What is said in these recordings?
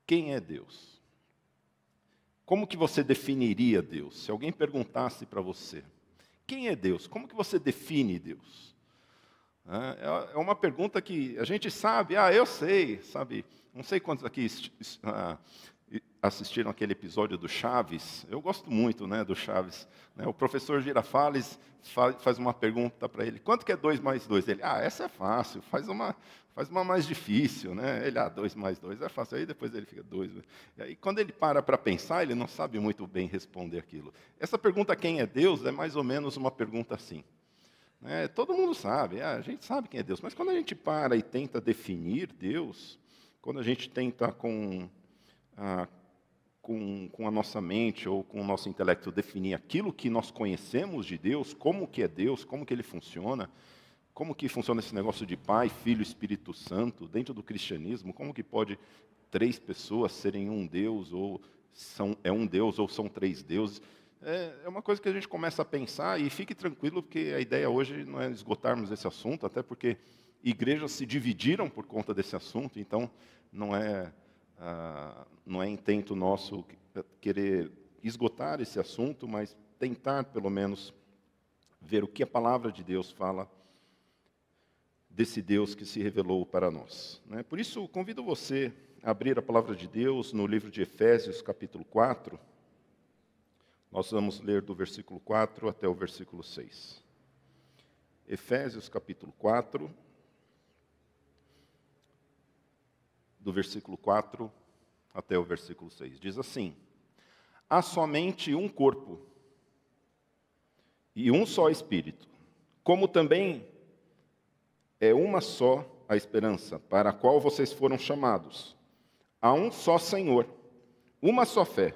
Quem é Deus? Como que você definiria Deus? Se alguém perguntasse para você, quem é Deus? Como que você define Deus? É uma pergunta que a gente sabe, eu sei, sabe? Não sei quantos aqui assistiram aquele episódio do Chaves. Eu gosto muito, do Chaves. O professor Girafales faz uma pergunta para ele: quanto que é 2 mais 2? Ele: essa é fácil, faz uma mais difícil, né? Ele: 2 mais 2 é fácil. Aí depois ele fica 2. E aí, quando ele para pensar, ele não sabe muito bem responder aquilo. Essa pergunta, quem é Deus, é mais ou menos uma pergunta assim. Todo mundo sabe, a gente sabe quem é Deus, mas quando a gente para e tenta definir Deus, quando a gente tenta com a nossa mente ou com o nosso intelecto definir aquilo que nós conhecemos de Deus, como que é Deus, como que Ele funciona, como que funciona esse negócio de Pai, Filho, Espírito Santo, dentro do cristianismo, como que pode 3 pessoas serem um Deus, ou um Deus, ou são 3 deuses. É uma coisa que a gente começa a pensar, e fique tranquilo, porque a ideia hoje não é esgotarmos esse assunto, até porque igrejas se dividiram por conta desse assunto, então não é intento nosso querer esgotar esse assunto, mas tentar, pelo menos, ver o que a palavra de Deus fala desse Deus que se revelou para nós. Por isso, convido você a abrir a palavra de Deus no livro de Efésios, capítulo 4. Nós vamos ler do versículo 4 até o versículo 6. Efésios, capítulo 4, do versículo 4 até o versículo 6. Diz assim: há somente um corpo e um só Espírito, como também é uma só a esperança para a qual vocês foram chamados. Há um só Senhor, uma só fé,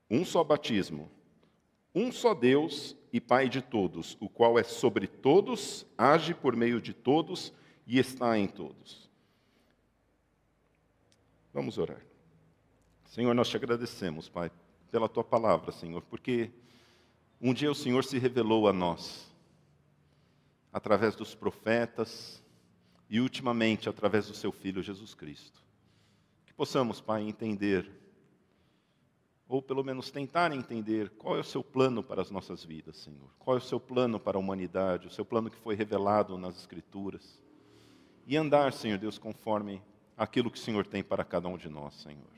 um só batismo, um só Deus e Pai de todos, o qual é sobre todos, age por meio de todos e está em todos. Vamos orar. Senhor, nós te agradecemos, Pai, pela Tua palavra, Senhor, porque um dia o Senhor se revelou a nós, através dos profetas e, ultimamente, através do Seu Filho, Jesus Cristo. Que possamos, Pai, entender, ou pelo menos tentar entender, qual é o Seu plano para as nossas vidas, Senhor. Qual é o Seu plano para a humanidade, o Seu plano que foi revelado nas Escrituras. E andar, Senhor Deus, conforme aquilo que o Senhor tem para cada um de nós, Senhor.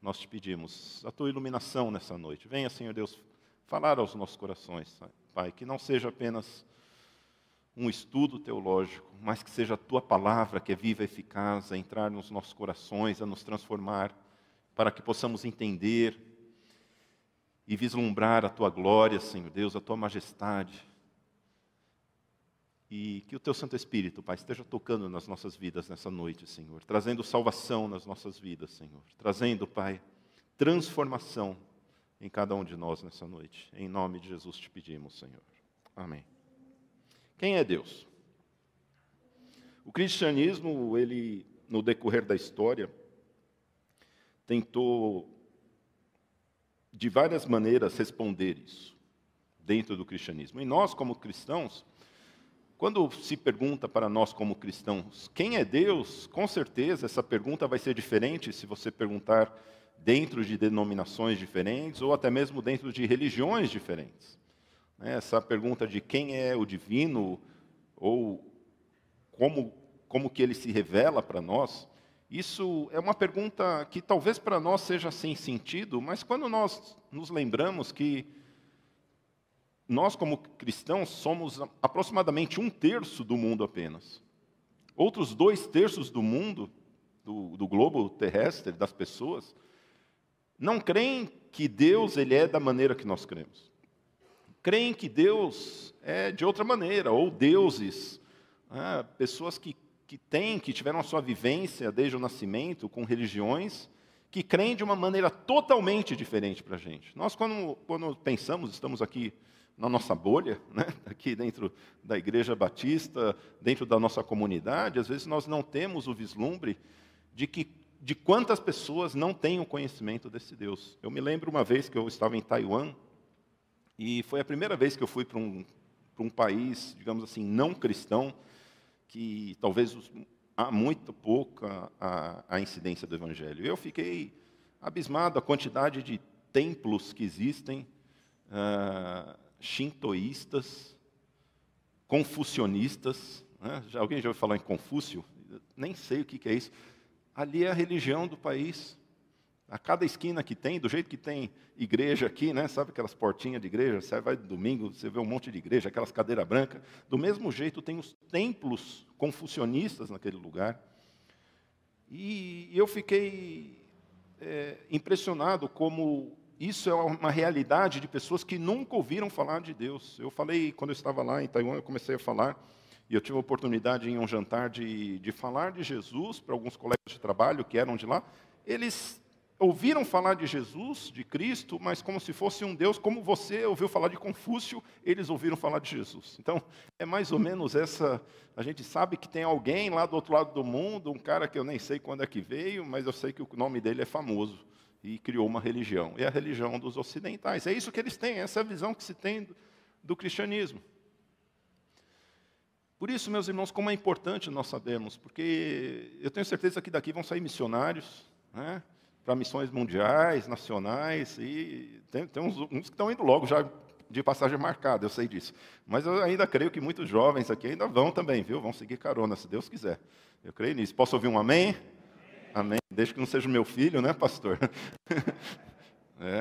Nós te pedimos a Tua iluminação nessa noite. Venha, Senhor Deus, falar aos nossos corações, Pai, que não seja apenas um estudo teológico, mas que seja a Tua palavra, que é viva e eficaz, a entrar nos nossos corações, a nos transformar, para que possamos entender e vislumbrar a Tua glória, Senhor Deus, a Tua majestade. E que o Teu Santo Espírito, Pai, esteja tocando nas nossas vidas nessa noite, Senhor, trazendo salvação nas nossas vidas, Senhor, trazendo, Pai, transformação em cada um de nós nessa noite. Em nome de Jesus te pedimos, Senhor. Amém. Quem é Deus? O cristianismo, ele, no decorrer da história, tentou, de várias maneiras, responder isso, dentro do cristianismo. E nós, como cristãos, quando se pergunta para nós como cristãos, quem é Deus? Com certeza essa pergunta vai ser diferente se você perguntar dentro de denominações diferentes ou até mesmo dentro de religiões diferentes. Essa pergunta de quem é o divino ou como que ele se revela para nós, isso é uma pergunta que talvez para nós seja sem sentido, mas quando nós nos lembramos que nós, como cristãos, somos aproximadamente 1/3 do mundo apenas. Outros 2/3 do mundo, do globo terrestre, das pessoas, não creem que Deus ele é da maneira que nós cremos. Creem que Deus é de outra maneira, ou deuses, pessoas que tiveram a sua vivência desde o nascimento com religiões, que creem de uma maneira totalmente diferente para a gente. Nós, quando pensamos, estamos aqui na nossa bolha, aqui dentro da Igreja Batista, dentro da nossa comunidade, às vezes nós não temos o vislumbre de quantas pessoas não têm o conhecimento desse Deus. Eu me lembro uma vez que eu estava em Taiwan, e foi a primeira vez que eu fui para um país, digamos assim, não cristão, que talvez há muito pouca a incidência do Evangelho. Eu fiquei abismado a quantidade de templos que existem, shintoístas, confucionistas. Né? Alguém já ouviu falar em Confúcio? Nem sei o que é isso. Ali é a religião do país. A cada esquina que tem, do jeito que tem igreja aqui, né? Sabe aquelas portinhas de igreja? Você vai domingo, você vê um monte de igreja, aquelas cadeiras brancas. Do mesmo jeito tem os templos confucionistas naquele lugar. E eu fiquei impressionado como isso é uma realidade de pessoas que nunca ouviram falar de Deus. Eu falei, quando eu estava lá em Taiwan, eu comecei a falar, e eu tive a oportunidade em um jantar de falar de Jesus para alguns colegas de trabalho que eram de lá. Eles ouviram falar de Jesus, de Cristo, mas como se fosse um Deus, como você ouviu falar de Confúcio, eles ouviram falar de Jesus. Então, é mais ou menos essa... A gente sabe que tem alguém lá do outro lado do mundo, um cara que eu nem sei quando é que veio, mas eu sei que o nome dele é famoso, e criou uma religião. É a religião dos ocidentais. É isso que eles têm, essa é a visão que se tem do cristianismo. Por isso, meus irmãos, como é importante nós sabermos, porque eu tenho certeza que daqui vão sair missionários, né? Para missões mundiais, nacionais, e tem uns que estão indo logo já de passagem marcada, eu sei disso. Mas eu ainda creio que muitos jovens aqui ainda vão também, viu? Vão seguir carona, se Deus quiser. Eu creio nisso. Posso ouvir um amém? Amém. Desde que não seja o meu filho, né, pastor?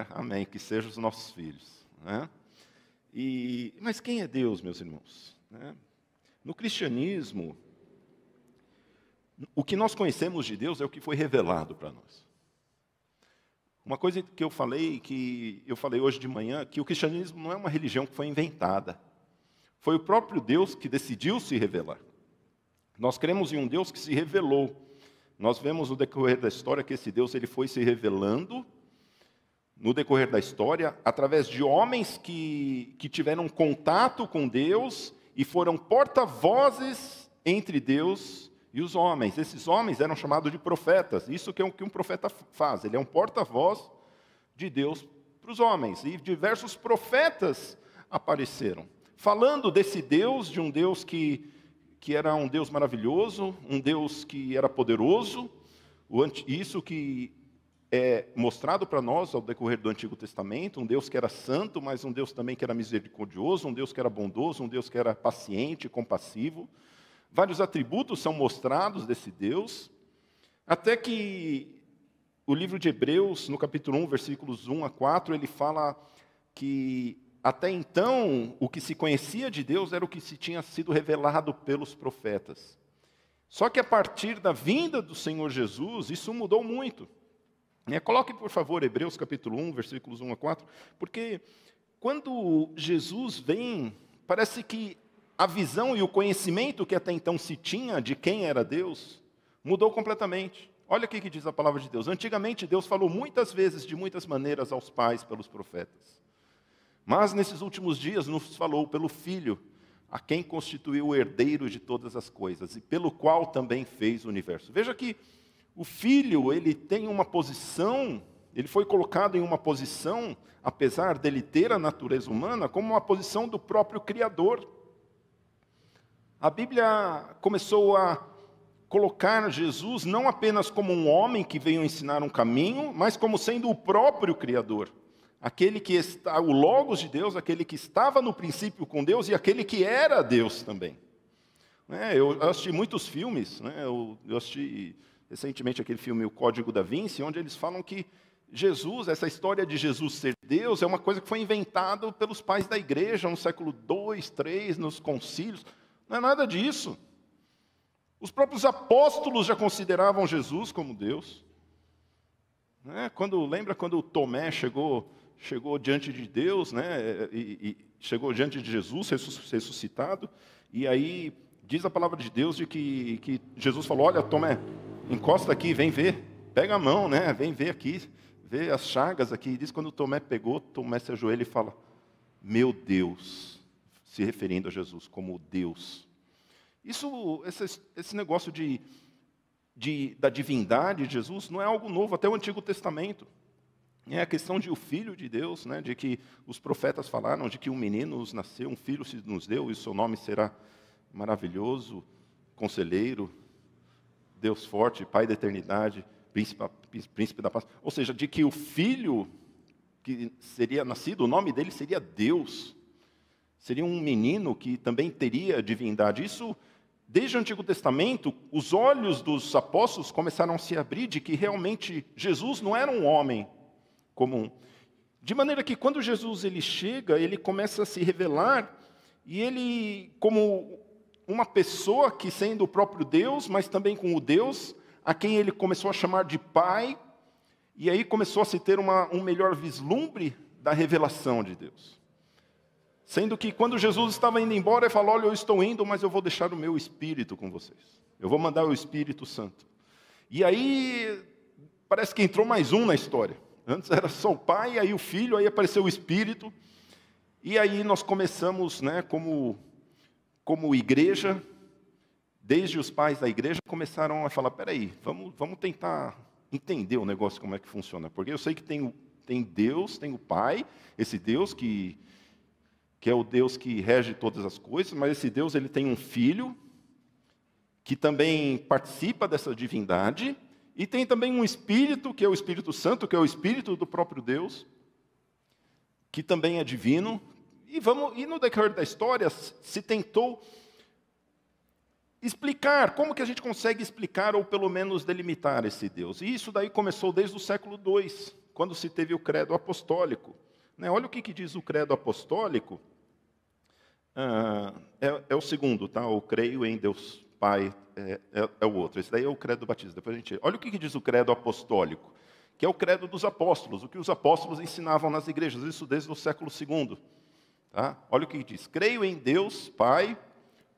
Amém. Que sejam os nossos filhos. Né? Mas quem é Deus, meus irmãos? No cristianismo, o que nós conhecemos de Deus é o que foi revelado para nós. Uma coisa que eu falei hoje de manhã, que o cristianismo não é uma religião que foi inventada. Foi o próprio Deus que decidiu se revelar. Nós cremos em um Deus que se revelou. Nós vemos no decorrer da história que esse Deus ele foi se revelando no decorrer da história através de homens que tiveram contato com Deus e foram porta-vozes entre Deus e os homens. Esses homens eram chamados de profetas. Isso que é o que um profeta faz. Ele é um porta-voz de Deus para os homens. E diversos profetas apareceram, falando desse Deus, de um Deus que era um Deus maravilhoso, um Deus que era poderoso. Isso que é mostrado para nós ao decorrer do Antigo Testamento, um Deus que era santo, mas um Deus também que era misericordioso, um Deus que era bondoso, um Deus que era paciente, compassivo. Vários atributos são mostrados desse Deus, até que o livro de Hebreus, no capítulo 1, versículos 1 a 4, ele fala que até então o que se conhecia de Deus era o que se tinha sido revelado pelos profetas. Só que a partir da vinda do Senhor Jesus, isso mudou muito. Coloque, por favor, Hebreus capítulo 1, versículos 1 a 4, porque quando Jesus vem, parece que a visão e o conhecimento que até então se tinha de quem era Deus, mudou completamente. Olha o que diz a palavra de Deus. Antigamente, Deus falou muitas vezes, de muitas maneiras, aos pais pelos profetas. Mas, nesses últimos dias, nos falou pelo Filho, a quem constituiu o herdeiro de todas as coisas, e pelo qual também fez o universo. Veja que o Filho, ele tem uma posição, ele foi colocado em uma posição, apesar dele ter a natureza humana, como uma posição do próprio Criador. A Bíblia começou a colocar Jesus não apenas como um homem que veio ensinar um caminho, mas como sendo o próprio Criador. Aquele que está, o Logos de Deus, aquele que estava no princípio com Deus e aquele que era Deus também. Eu assisti muitos filmes, eu assisti recentemente aquele filme O Código da Vinci, onde eles falam que Jesus, essa história de Jesus ser Deus, é uma coisa que foi inventada pelos pais da igreja no século II, III, nos concílios. Não é nada disso. Os próprios apóstolos já consideravam Jesus como Deus. Lembra quando Tomé chegou diante de Deus, e chegou diante de Jesus ressuscitado, e aí diz a palavra de Deus de que Jesus falou: olha, Tomé, encosta aqui, vem ver, pega a mão, vem ver aqui, vê as chagas aqui. E diz que quando Tomé pegou, Tomé se ajoelha e fala: meu Deus, se referindo a Jesus como Deus. Esse negócio da divindade de Jesus não é algo novo, até o Antigo Testamento. É a questão de o Filho de Deus, de que os profetas falaram de que um menino nos nasceu, um filho se nos deu, e o seu nome será maravilhoso, conselheiro, Deus forte, Pai da eternidade, príncipe da paz. Ou seja, de que o Filho que seria nascido, o nome dele seria Deus. Seria um menino que também teria divindade. Isso, desde o Antigo Testamento, os olhos dos apóstolos começaram a se abrir de que realmente Jesus não era um homem comum. De maneira que quando Jesus ele chega, ele começa a se revelar, e ele, como uma pessoa que sendo o próprio Deus, mas também com o Deus, a quem ele começou a chamar de Pai, e aí começou a se ter um melhor vislumbre da revelação de Deus. Sendo que quando Jesus estava indo embora, ele falou, olha, eu estou indo, mas eu vou deixar o meu Espírito com vocês. Eu vou mandar o Espírito Santo. E aí, parece que entrou mais um na história. Antes era só o Pai, aí o Filho, aí apareceu o Espírito. E aí nós começamos, né, como igreja, desde os pais da igreja, começaram a falar, peraí, vamos tentar entender o negócio, como é que funciona. Porque eu sei que tem Deus, tem o Pai, esse Deus que é o Deus que rege todas as coisas, mas esse Deus ele tem um Filho, que também participa dessa divindade, e tem também um Espírito, que é o Espírito Santo, que é o Espírito do próprio Deus, que também é divino. E no decorrer da história se tentou explicar, como que a gente consegue explicar ou pelo menos delimitar esse Deus. E isso daí começou desde o século II, quando se teve o credo apostólico. Olha o que diz o credo apostólico. É o segundo, tá? Eu creio em Deus Pai, é o outro. Esse daí é o credo batista. Depois a gente... Olha o que diz o credo apostólico, que é o credo dos apóstolos, o que os apóstolos ensinavam nas igrejas, isso desde o século II. Tá? Olha o que diz. Creio em Deus Pai,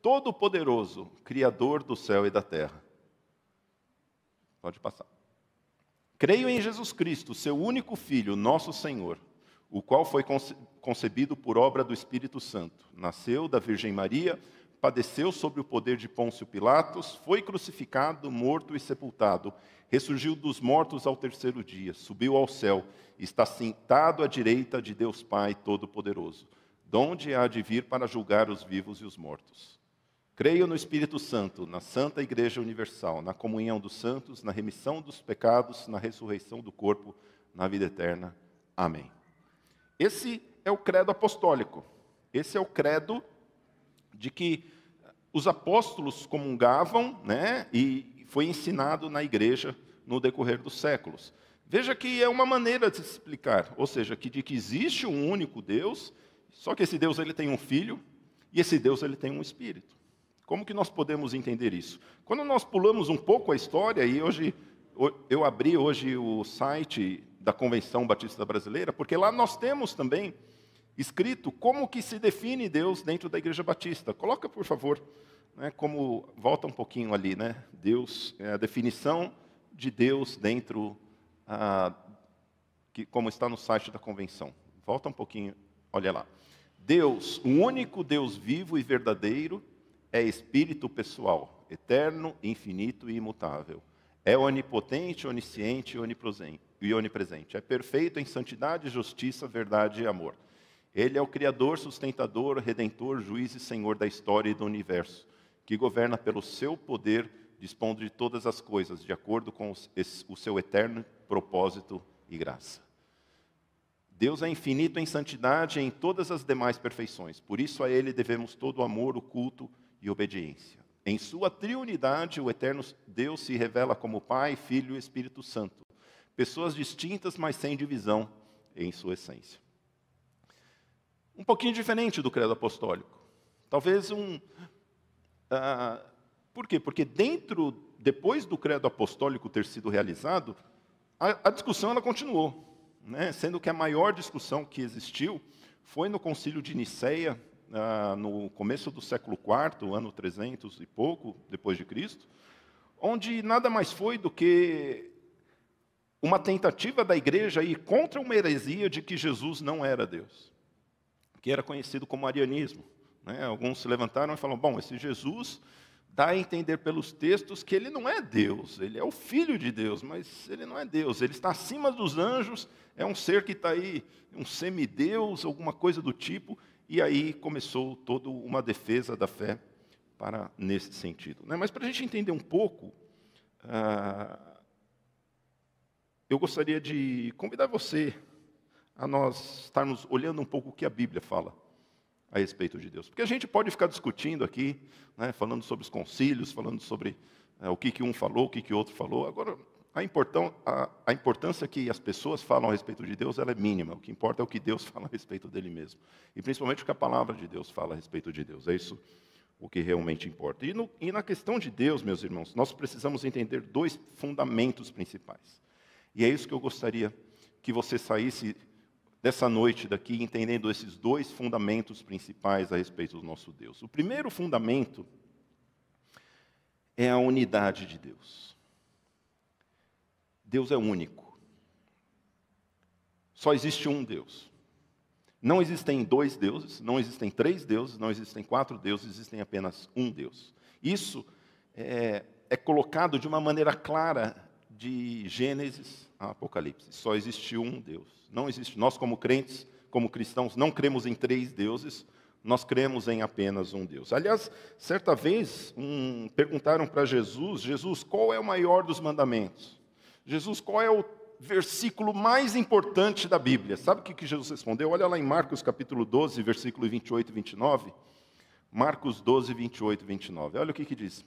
Todo-Poderoso, Criador do céu e da terra. Pode passar. Creio em Jesus Cristo, seu único Filho, nosso Senhor, o qual foi concebido por obra do Espírito Santo. Nasceu da Virgem Maria, padeceu sob o poder de Pôncio Pilatos, foi crucificado, morto e sepultado, ressurgiu dos mortos ao terceiro dia, subiu ao céu, está sentado à direita de Deus Pai Todo-Poderoso, donde há de vir para julgar os vivos e os mortos. Creio no Espírito Santo, na Santa Igreja Universal, na comunhão dos santos, na remissão dos pecados, na ressurreição do corpo, na vida eterna. Amém. Esse é o credo apostólico. Esse é o credo de que os apóstolos comungavam, né, e foi ensinado na igreja no decorrer dos séculos. Veja que é uma maneira de se explicar, ou seja, de que existe um único Deus, só que esse Deus ele tem um Filho, e esse Deus ele tem um Espírito. Como que nós podemos entender isso? Quando nós pulamos um pouco a história, e hoje eu abri hoje o site da Convenção Batista Brasileira, porque lá nós temos também escrito como que se define Deus dentro da Igreja Batista. Coloca, por favor, né, volta um pouquinho ali, né? Deus, a definição de Deus dentro, como está no site da Convenção. Volta um pouquinho, olha lá. Deus, o único Deus vivo e verdadeiro, é espírito pessoal, eterno, infinito e imutável. É onipotente, onisciente e onipresente. É perfeito em santidade, justiça, verdade e amor. Ele é o Criador, sustentador, redentor, juiz e senhor da história e do universo, que governa pelo seu poder, dispondo de todas as coisas, de acordo com o seu eterno propósito e graça. Deus é infinito em santidade e em todas as demais perfeições. Por isso a Ele devemos todo o amor, o culto e obediência. Em sua triunidade, o eterno Deus se revela como Pai, Filho e Espírito Santo. Pessoas distintas, mas sem divisão em sua essência. Um pouquinho diferente do credo apostólico. Talvez por quê? Porque depois do credo apostólico ter sido realizado, a discussão ela continuou, né? Sendo que a maior discussão que existiu foi no Concílio de Nicéia, no começo do século IV, ano 300 e pouco, depois de Cristo, onde nada mais foi do que uma tentativa da igreja ir contra uma heresia de que Jesus não era Deus, que era conhecido como arianismo. Né? Alguns se levantaram e falaram, bom, esse Jesus dá a entender pelos textos que ele não é Deus, ele é o Filho de Deus, mas ele não é Deus, ele está acima dos anjos, é um ser que está aí, um semideus, alguma coisa do tipo, e aí começou toda uma defesa da fé nesse sentido. Né? Mas para a gente entender um pouco eu gostaria de convidar você a nós estarmos olhando um pouco o que a Bíblia fala a respeito de Deus. Porque a gente pode ficar discutindo aqui, né, falando sobre os concílios, falando sobre o que um falou, o que outro falou. Agora, a importância que as pessoas falam a respeito de Deus, ela é mínima. O que importa é o que Deus fala a respeito dele mesmo. E principalmente o que a palavra de Deus fala a respeito de Deus. É isso o que realmente importa. E na questão de Deus, meus irmãos, nós precisamos entender dois fundamentos principais. E é isso que eu gostaria que você saísse dessa noite daqui, entendendo esses dois fundamentos principais a respeito do nosso Deus. O primeiro fundamento é a unidade de Deus. Deus é único. Só existe um Deus. Não existem dois deuses, não existem três deuses, não existem quatro deuses, existem apenas um Deus. Isso é colocado de uma maneira clara de Gênesis a Apocalipse. Só existe um Deus. Não existe. Nós, como crentes, como cristãos, não cremos em três deuses, nós cremos em apenas um Deus. Aliás, certa vez, perguntaram para Jesus, qual é o maior dos mandamentos? Jesus, qual é o versículo mais importante da Bíblia? Sabe o que Jesus respondeu? Olha lá em Marcos capítulo 12, versículo 28 e 29. Marcos 12, 28 e 29. Olha o que diz.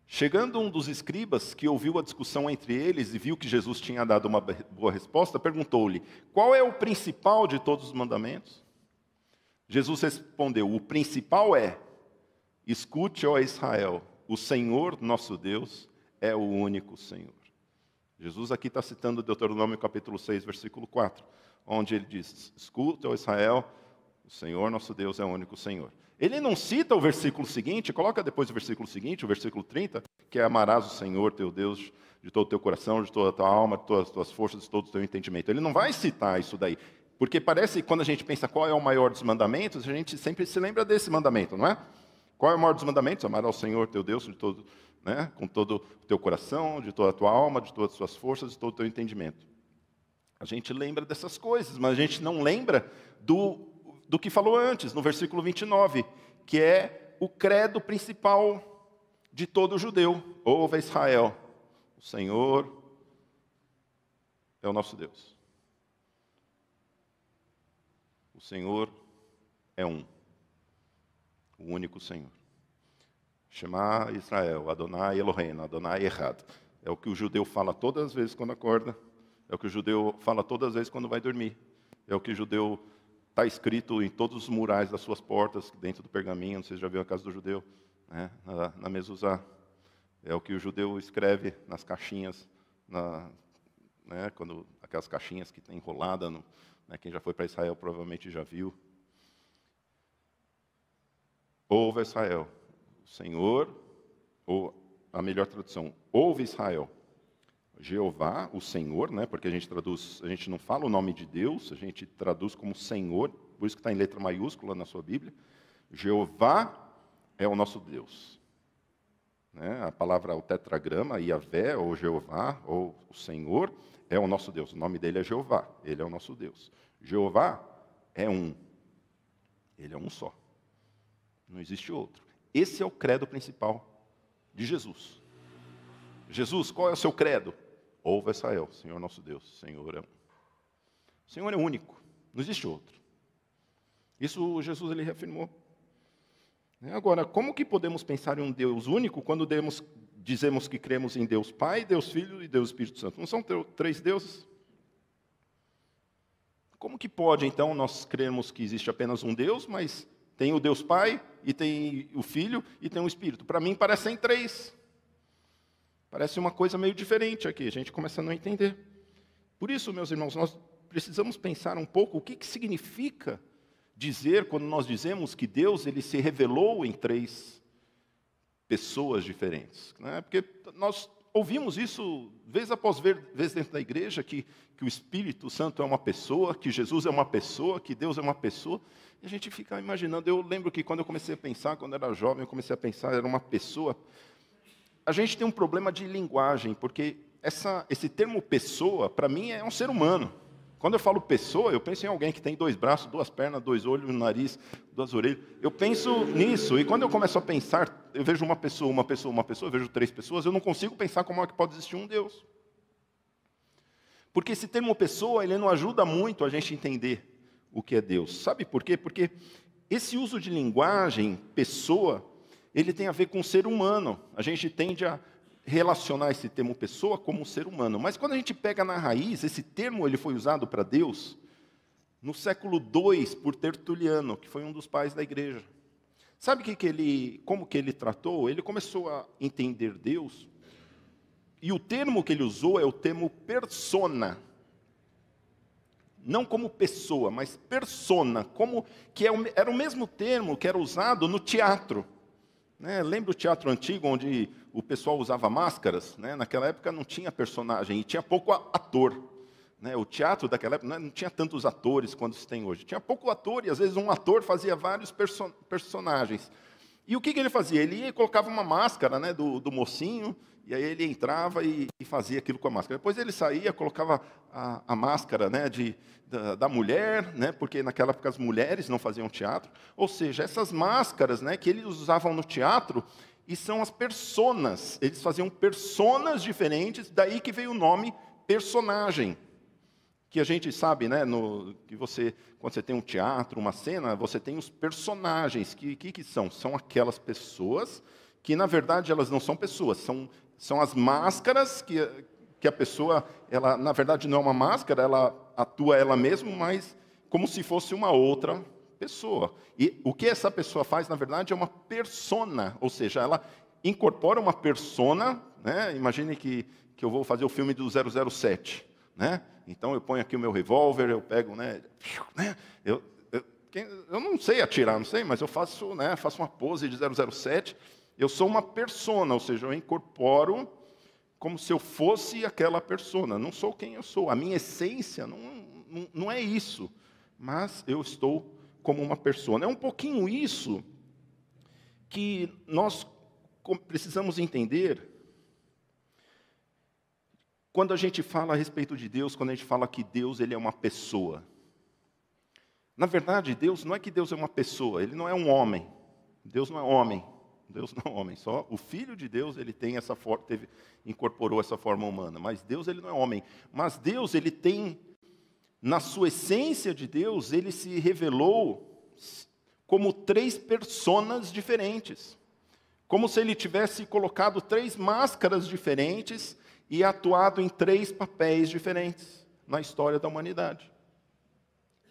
Chegando um dos escribas, que ouviu a discussão entre eles e viu que Jesus tinha dado uma boa resposta, perguntou-lhe, qual é o principal de todos os mandamentos? Jesus respondeu, o principal é, escute, ó Israel, o Senhor nosso Deus é o único Senhor. Jesus aqui está citando Deuteronômio capítulo 6, versículo 4, onde ele diz, escute, ó Israel, o Senhor nosso Deus é o único Senhor. Ele não cita o versículo seguinte, coloca depois o versículo seguinte, o versículo 30, que é amarás o Senhor, teu Deus, de todo o teu coração, de toda a tua alma, de todas as tuas forças, de todo o teu entendimento. Ele não vai citar isso daí, porque parece que quando a gente pensa qual é o maior dos mandamentos, a gente sempre se lembra desse mandamento, não é? Qual é o maior dos mandamentos? Amar ao Senhor, teu Deus, de todo, né, com todo o teu coração, de toda a tua alma, de todas as tuas forças, de todo o teu entendimento. A gente lembra dessas coisas, mas a gente não lembra do que falou antes, no versículo 29, que é o credo principal de todo judeu. Ouve Israel, o Senhor é o nosso Deus. O Senhor é um, o único Senhor. Shema Israel, Adonai Eloheinu, Adonai Echad. É o que o judeu fala todas as vezes quando acorda, é o que o judeu fala todas as vezes quando vai dormir, é o que o judeu está escrito em todos os murais das suas portas, dentro do pergaminho, não sei se já viu a casa do judeu, né, na mezuzá. É o que o judeu escreve nas caixinhas, né, aquelas caixinhas que tem enrolada, né, quem já foi para Israel provavelmente já viu. Ouve Israel, o Senhor, ou a melhor tradução, ouve Israel, Jeová, o Senhor, né, porque a gente não fala o nome de Deus, a gente traduz como Senhor, por isso que está em letra maiúscula na sua Bíblia. Jeová é o nosso Deus. Né, a palavra, o tetragrama, Yahvé, ou Jeová, ou o Senhor, é o nosso Deus. O nome dele é Jeová, ele é o nosso Deus. Jeová é um. Ele é um só. Não existe outro. Esse é o credo principal de Jesus. Jesus, qual é o seu credo? Ouve Israel, Senhor nosso Deus, Senhor é um. O Senhor é único, não existe outro. Isso Jesus ele reafirmou. Agora, como que podemos pensar em um Deus único quando dizemos que cremos em Deus Pai, Deus Filho e Deus Espírito Santo? Não são três deuses? Como que pode, então, nós cremos que existe apenas um Deus, mas tem o Deus Pai, e tem o Filho, e tem o Espírito? Para mim, parecem três. Parece uma coisa meio diferente aqui, a gente começa a não entender. Por isso, meus irmãos, nós precisamos pensar um pouco o que significa dizer, quando nós dizemos que Deus ele se revelou em três pessoas diferentes. Né? Porque nós ouvimos isso vez após vez dentro da igreja, que o Espírito Santo é uma pessoa, que Jesus é uma pessoa, que Deus é uma pessoa, e a gente fica imaginando. Eu lembro que quando eu comecei a pensar, quando eu era jovem, eu comecei a pensar, era uma pessoa. A gente tem um problema de linguagem, porque esse termo pessoa, para mim, é um ser humano. Quando eu falo pessoa, eu penso em alguém que tem 2 braços, 2 pernas, 2 olhos, um nariz, 2 orelhas. Eu penso nisso, e quando eu começo a pensar eu vejo uma pessoa, eu vejo 3 pessoas, eu não consigo pensar como é que pode existir um Deus. Porque esse termo pessoa, ele não ajuda muito a gente entender o que é Deus. Sabe por quê? Porque esse uso de linguagem, pessoa, ele tem a ver com o ser humano. A gente tende a relacionar esse termo pessoa como um ser humano. Mas quando a gente pega na raiz, esse termo ele foi usado para Deus no século II por Tertuliano, que foi um dos pais da igreja. Sabe como que ele tratou? Ele começou a entender Deus, e o termo que ele usou é o termo persona. Não como pessoa, mas persona, era o mesmo termo que era usado no teatro. Lembra o teatro antigo, onde o pessoal usava máscaras? Naquela época não tinha personagem, e tinha pouco ator. O teatro daquela época não tinha tantos atores quanto se tem hoje. Tinha pouco ator, e às vezes um ator fazia vários personagens. E o que ele fazia? Ele ia e colocava uma máscara do mocinho, e aí ele entrava e fazia aquilo com a máscara. Depois ele saía, colocava a máscara da mulher, porque naquela época as mulheres não faziam teatro. Ou seja, essas máscaras que eles usavam no teatro, e são as personas. Eles faziam personas diferentes, daí que veio o nome personagem. Que a gente sabe, que quando você tem um teatro, uma cena, você tem os personagens. Que são? São aquelas pessoas que, na verdade, elas não são pessoas, são as máscaras que a pessoa, ela, na verdade, não é uma máscara, ela atua ela mesma, mas como se fosse uma outra pessoa. E o que essa pessoa faz, na verdade, é uma persona, ou seja, ela incorpora uma persona, Imagine que eu vou fazer o filme do 007, Então eu ponho aqui o meu revólver, eu pego, eu não sei atirar, não sei, mas eu faço uma pose de 007. Eu sou uma persona, ou seja, eu incorporo como se eu fosse aquela persona. Não sou quem eu sou. A minha essência não é isso, mas eu estou como uma persona. É um pouquinho isso que nós precisamos entender quando a gente fala a respeito de Deus, quando a gente fala que Deus ele é uma pessoa. Na verdade, Deus não é que Deus é uma pessoa, Ele não é um homem. Deus não é homem. Deus não é homem. Só o Filho de Deus ele tem essa forma, incorporou essa forma humana. Mas Deus ele não é homem. Mas Deus ele tem, na sua essência de Deus, ele se revelou como 3 personas diferentes. Como se ele tivesse colocado 3 máscaras diferentes e atuado em 3 papéis diferentes na história da humanidade.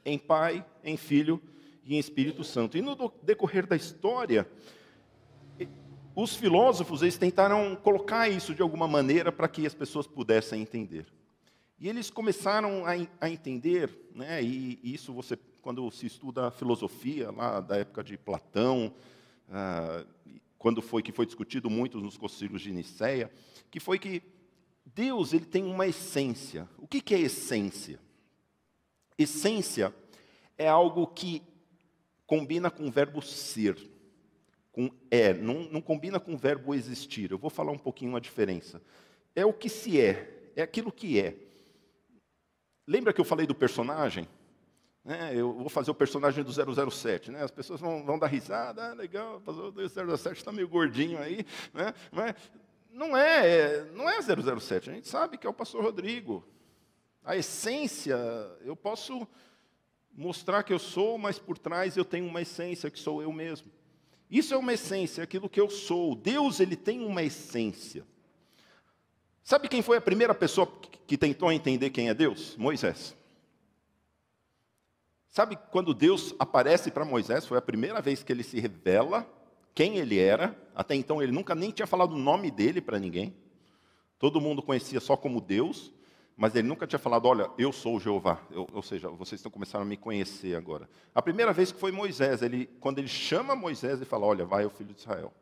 Em Pai, em Filho e em Espírito Santo. E no decorrer da história, os filósofos eles tentaram colocar isso de alguma maneira para que as pessoas pudessem entender. E eles começaram a entender, e isso quando se estuda a filosofia, lá da época de Platão, quando que foi discutido muito nos concílios de Nicéia, que foi que Deus ele tem uma essência. O que é essência? Essência é algo que combina com o verbo ser, não combina com o verbo existir. Eu vou falar um pouquinho a diferença. É o que se é aquilo que é. Lembra que eu falei do personagem? Eu vou fazer o personagem do 007, As pessoas vão dar risada, legal, o 007 está meio gordinho aí, Mas não é 007, a gente sabe que é o pastor Rodrigo. A essência, eu posso mostrar que eu sou, mas por trás eu tenho uma essência que sou eu mesmo. Isso é uma essência, aquilo que eu sou. Deus, ele tem uma essência. Sabe quem foi a primeira pessoa que tentou entender quem é Deus? Moisés. Sabe quando Deus aparece para Moisés, foi a primeira vez que ele se revela quem ele era. Até então ele nunca nem tinha falado o nome dele para ninguém. Todo mundo conhecia só como Deus, mas ele nunca tinha falado, olha, eu sou o Jeová. Ou seja, vocês estão começando a me conhecer agora. A primeira vez que foi Moisés, quando ele chama Moisés, ele fala, olha, vai, o filho de Israel,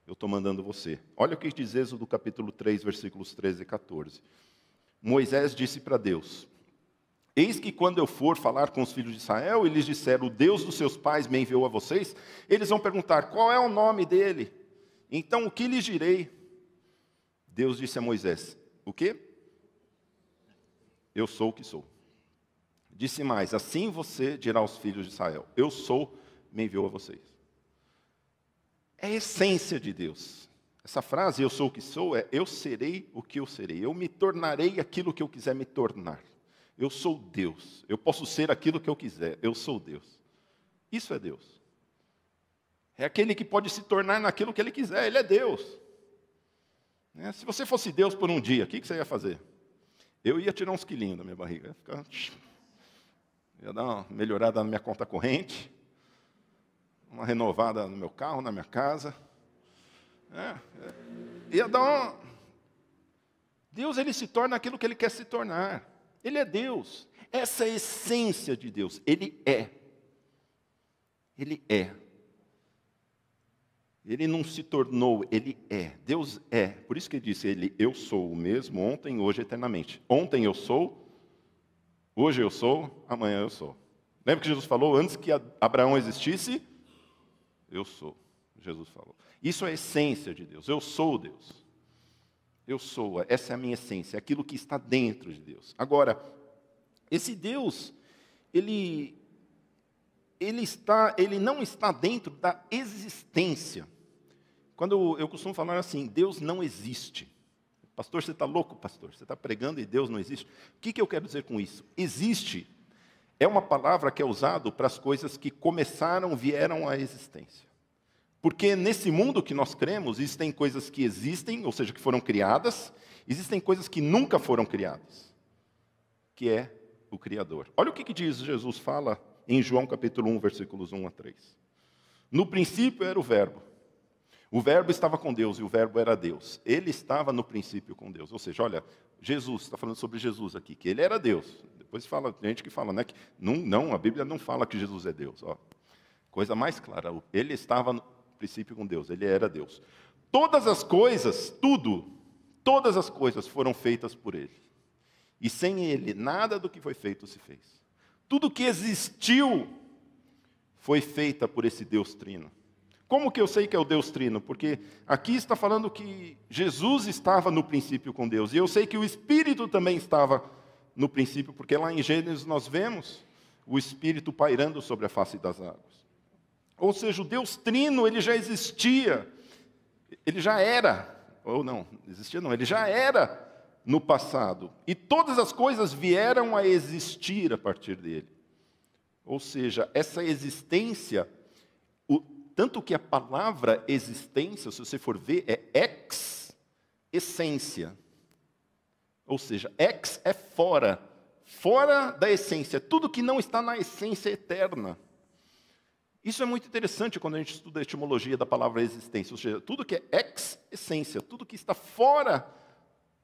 eu estou mandando você. Olha o que diz Êxodo capítulo 3, versículos 13 e 14. Moisés disse para Deus, eis que quando eu for falar com os filhos de Israel, e lhes disser, o Deus dos seus pais me enviou a vocês, eles vão perguntar, qual é o nome dele? Então, o que lhes direi? Deus disse a Moisés, o quê? Eu sou o que sou. Disse mais, assim você dirá aos filhos de Israel, eu sou, me enviou a vocês. é a essência de Deus. Essa frase, eu sou o que sou, é eu serei o que eu serei. Eu me tornarei aquilo que eu quiser me tornar. Eu sou Deus. Eu posso ser aquilo que eu quiser. Eu sou Deus. Isso é Deus. É aquele que pode se tornar naquilo que ele quiser. Ele é Deus. Se você fosse Deus por um dia, o que você ia fazer? Eu ia tirar uns quilinhos da minha barriga. Ia dar uma melhorada na minha conta corrente. Uma renovada no meu carro, na minha casa. Ia dar uma... Deus, ele se torna aquilo que ele quer se tornar. Ele é Deus. Essa é a essência de Deus. Ele é. Ele é. Ele não se tornou, ele é. Deus é. Por isso que ele disse, eu sou o mesmo ontem, hoje, eternamente. Ontem eu sou, hoje eu sou, amanhã eu sou. Lembra que Jesus falou, antes que Abraão existisse, eu sou. Jesus falou. Isso é a essência de Deus. Eu sou Deus. Eu sou, essa é a minha essência, é aquilo que está dentro de Deus. Agora, esse Deus, ele não está dentro da existência. Quando eu costumo falar assim, Deus não existe. Pastor, você está louco, pastor? Você está pregando e Deus não existe? O que eu quero dizer com isso? Existe é uma palavra que é usada para as coisas que vieram à existência. Porque nesse mundo que nós cremos, existem coisas que existem, ou seja, que foram criadas, existem coisas que nunca foram criadas, que é o Criador. Olha o que diz Jesus fala em João capítulo 1, versículos 1 a 3. No princípio era o Verbo. O Verbo estava com Deus e o Verbo era Deus. Ele estava no princípio com Deus. Ou seja, olha, Jesus, está falando sobre Jesus aqui, que ele era Deus. Depois tem gente que fala, né, que não, a Bíblia não fala que Jesus é Deus. Ó. Coisa mais clara, ele estava no princípio com Deus, ele era Deus. Todas as coisas, todas as coisas foram feitas por ele. E sem ele, nada do que foi feito se fez. Tudo que existiu foi feita por esse Deus Trino. Como que eu sei que é o Deus Trino? Porque aqui está falando que Jesus estava no princípio com Deus. E eu sei que o Espírito também estava no princípio, porque lá em Gênesis nós vemos o Espírito pairando sobre a face das águas. Ou seja, o Deus Trino, ele já existia. Ele já era, ou não, existia não, ele já era no passado. E todas as coisas vieram a existir a partir dele. Ou seja, essa existência, tanto que a palavra existência, se você for ver, é ex-essência. Ou seja, ex é fora da essência, tudo que não está na essência eterna. Isso é muito interessante quando a gente estuda a etimologia da palavra existência, ou seja, tudo que é ex-essência, tudo que está fora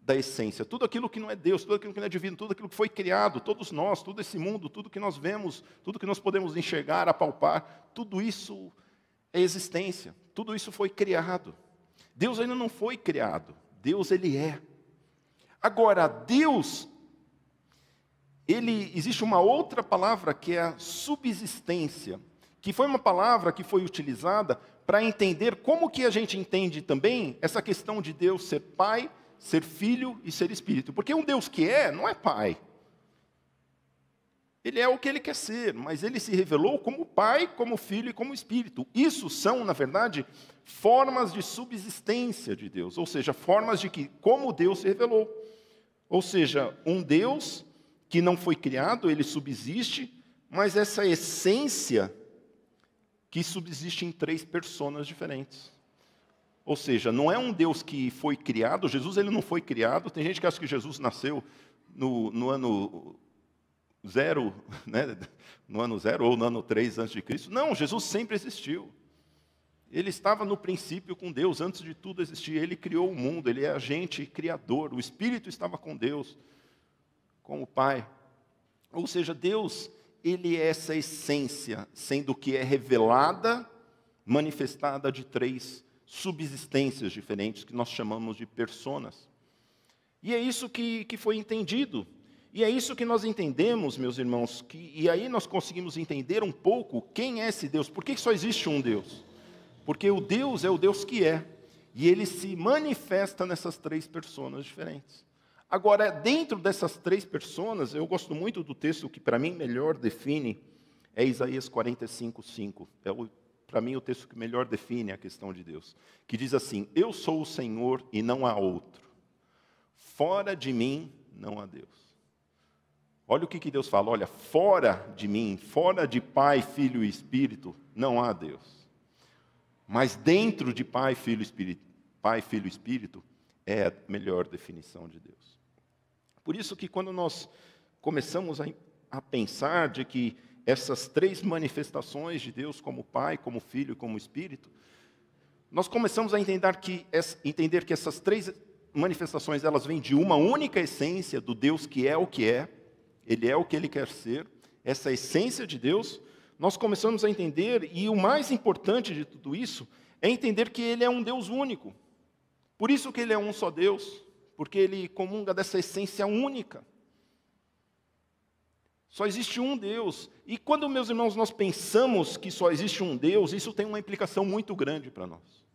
da essência, tudo aquilo que não é Deus, tudo aquilo que não é divino, tudo aquilo que foi criado, todos nós, todo esse mundo, tudo que nós vemos, tudo que nós podemos enxergar, apalpar, tudo isso é existência, tudo isso foi criado. Deus ainda não foi criado, Deus ele é. Agora, Deus, existe uma outra palavra que é a subsistência, que foi uma palavra que foi utilizada para entender como que a gente entende também essa questão de Deus ser Pai, ser Filho e ser Espírito. Porque um Deus que não é Pai. Ele é o que ele quer ser, mas ele se revelou como Pai, como Filho e como Espírito. Isso são, na verdade, formas de subsistência de Deus, ou seja, formas de que, como Deus se revelou. Ou seja, um Deus que não foi criado, ele subsiste, mas essa essência que subsiste em 3 personas diferentes. Ou seja, não é um Deus que foi criado, Jesus ele não foi criado, tem gente que acha que Jesus nasceu no ano 0, né? No ano 0 ou no ano 3 a.C. Não, Jesus sempre existiu. Ele estava no princípio com Deus, antes de tudo existir. Ele criou o mundo, ele é agente criador. O Espírito estava com Deus, com o Pai. Ou seja, Deus, ele é essa essência, sendo que é revelada, manifestada de 3 subsistências diferentes, que nós chamamos de personas. E é isso que foi entendido. E é isso que nós entendemos, meus irmãos, e aí nós conseguimos entender um pouco quem é esse Deus. Por que só existe um Deus? Porque o Deus é o Deus que é, e ele se manifesta nessas 3 personas diferentes. Agora, dentro dessas 3 personas, eu gosto muito do texto que para mim melhor define, é Isaías 45:5. É o para mim, o texto que melhor define a questão de Deus, que diz assim: eu sou o Senhor e não há outro. Fora de mim não há Deus. Olha o que Deus fala: olha, fora de mim, fora de Pai, Filho e Espírito, não há Deus. Mas dentro de Pai, Filho e Espírito, é a melhor definição de Deus. Por isso que quando nós começamos a pensar de que essas três manifestações de Deus, como Pai, como Filho e como Espírito, nós começamos a entender que essas três manifestações, elas vêm de uma única essência do Deus que é o que é, Ele é o que Ele quer ser. Essa essência de Deus, nós começamos a entender, e o mais importante de tudo isso, é entender que Ele é um Deus único. Por isso que Ele é um só Deus, porque Ele comunga dessa essência única. Só existe um Deus. E quando, meus irmãos, nós pensamos que só existe um Deus, isso tem uma implicação muito grande para nós.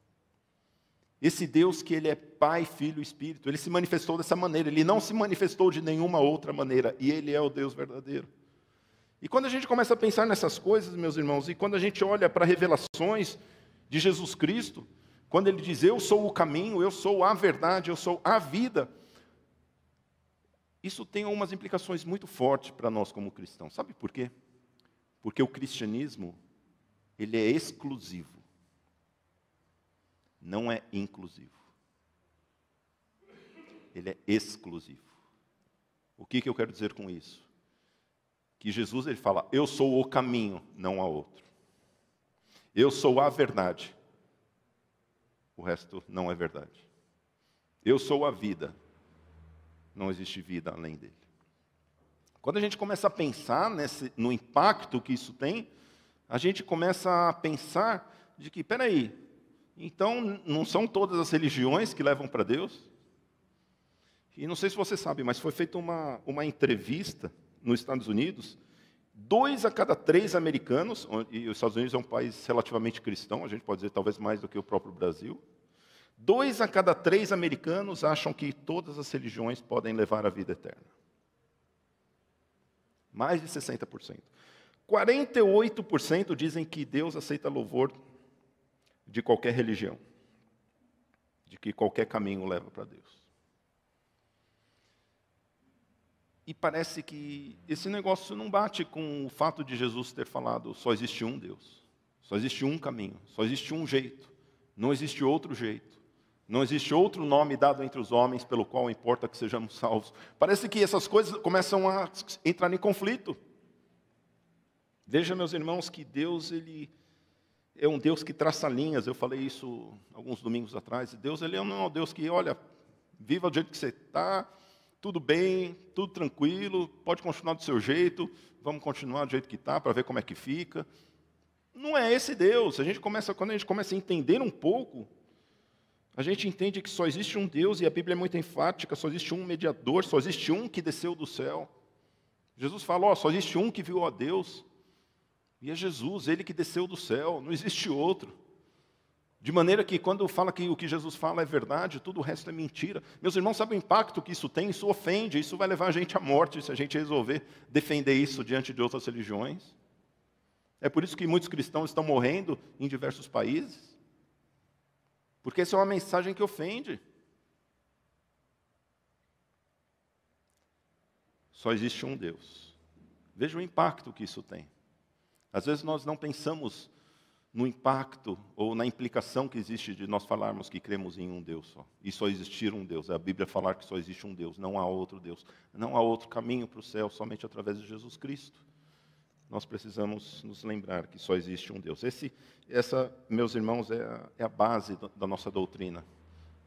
Esse Deus que Ele é Pai, Filho e Espírito, Ele se manifestou dessa maneira, Ele não se manifestou de nenhuma outra maneira, e Ele é o Deus verdadeiro. E quando a gente começa a pensar nessas coisas, meus irmãos, e quando a gente olha para revelações de Jesus Cristo, quando Ele diz: eu sou o caminho, eu sou a verdade, eu sou a vida, isso tem algumas implicações muito fortes para nós como cristãos. Sabe por quê? Porque o cristianismo, ele é exclusivo, não é inclusivo. Ele é exclusivo. O que eu quero dizer com isso? Que Jesus, ele fala: eu sou o caminho, não há outro. Eu sou a verdade. O resto não é verdade. Eu sou a vida. Não existe vida além dele. Quando a gente começa a pensar no impacto que isso tem, a gente começa a pensar de que, peraí, então não são todas as religiões que levam para Deus? E não sei se você sabe, mas foi feita uma entrevista nos Estados Unidos, 2 a cada 3 americanos, e os Estados Unidos é um país relativamente cristão, a gente pode dizer talvez mais do que o próprio Brasil, 2 a cada 3 americanos acham que todas as religiões podem levar à vida eterna. Mais de 60%. 48% dizem que Deus aceita louvor de qualquer religião, de que qualquer caminho leva para Deus. E parece que esse negócio não bate com o fato de Jesus ter falado: só existe um Deus, só existe um caminho, só existe um jeito, não existe outro jeito, não existe outro nome dado entre os homens pelo qual importa que sejamos salvos. Parece que essas coisas começam a entrar em conflito. Veja, meus irmãos, que Deus, Ele é um Deus que traça linhas. Eu falei isso alguns domingos atrás. Deus, Ele não é um Deus que, olha, viva do jeito que você está, tudo bem, tudo tranquilo, pode continuar do seu jeito, vamos continuar do jeito que está, para ver como é que fica. Não é esse Deus. Quando a gente começa a entender um pouco, a gente entende que só existe um Deus, e a Bíblia é muito enfática: só existe um mediador, só existe um que desceu do céu. Jesus falou: só existe um que viu a Deus, e é Jesus, Ele que desceu do céu, não existe outro. De maneira que quando fala que o que Jesus fala é verdade, tudo o resto é mentira. Meus irmãos, sabe o impacto que isso tem? Isso ofende, isso vai levar a gente à morte se a gente resolver defender isso diante de outras religiões. É por isso que muitos cristãos estão morrendo em diversos países, porque essa é uma mensagem que ofende. Só existe um Deus. Veja o impacto que isso tem. Às vezes nós não pensamos no impacto ou na implicação que existe de nós falarmos que cremos em um Deus só. E só existir um Deus. É a Bíblia falar que só existe um Deus, não há outro Deus. Não há outro caminho para o céu, somente através de Jesus Cristo. Nós precisamos nos lembrar que só existe um Deus. Essa, meus irmãos, é a base da nossa doutrina.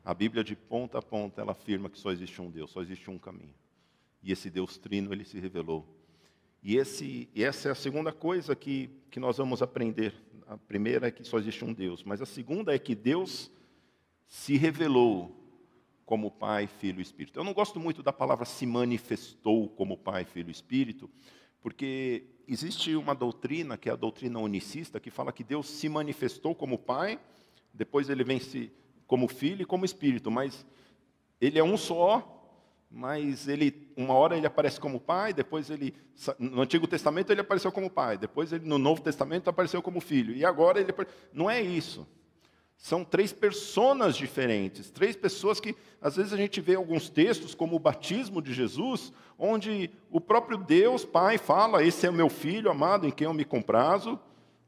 A Bíblia, de ponta a ponta, ela afirma que só existe um Deus, só existe um caminho. E esse Deus trino, Ele se revelou. E essa é a segunda coisa que nós vamos aprender. A primeira é que só existe um Deus, mas a segunda é que Deus se revelou como Pai, Filho e Espírito. Eu não gosto muito da palavra se manifestou como Pai, Filho e Espírito, porque existe uma doutrina, que é a doutrina unicista, que fala que Deus se manifestou como Pai, depois Ele vem como Filho e como Espírito, mas Ele é um só, mas uma hora ele aparece como pai, depois no Antigo Testamento ele apareceu como pai, depois no Novo Testamento apareceu como filho, e agora não é isso. São 3 personas diferentes, 3 pessoas que, às vezes a gente vê alguns textos, como o batismo de Jesus, onde o próprio Deus, Pai, fala, esse é o meu Filho amado, em quem eu me comprazo,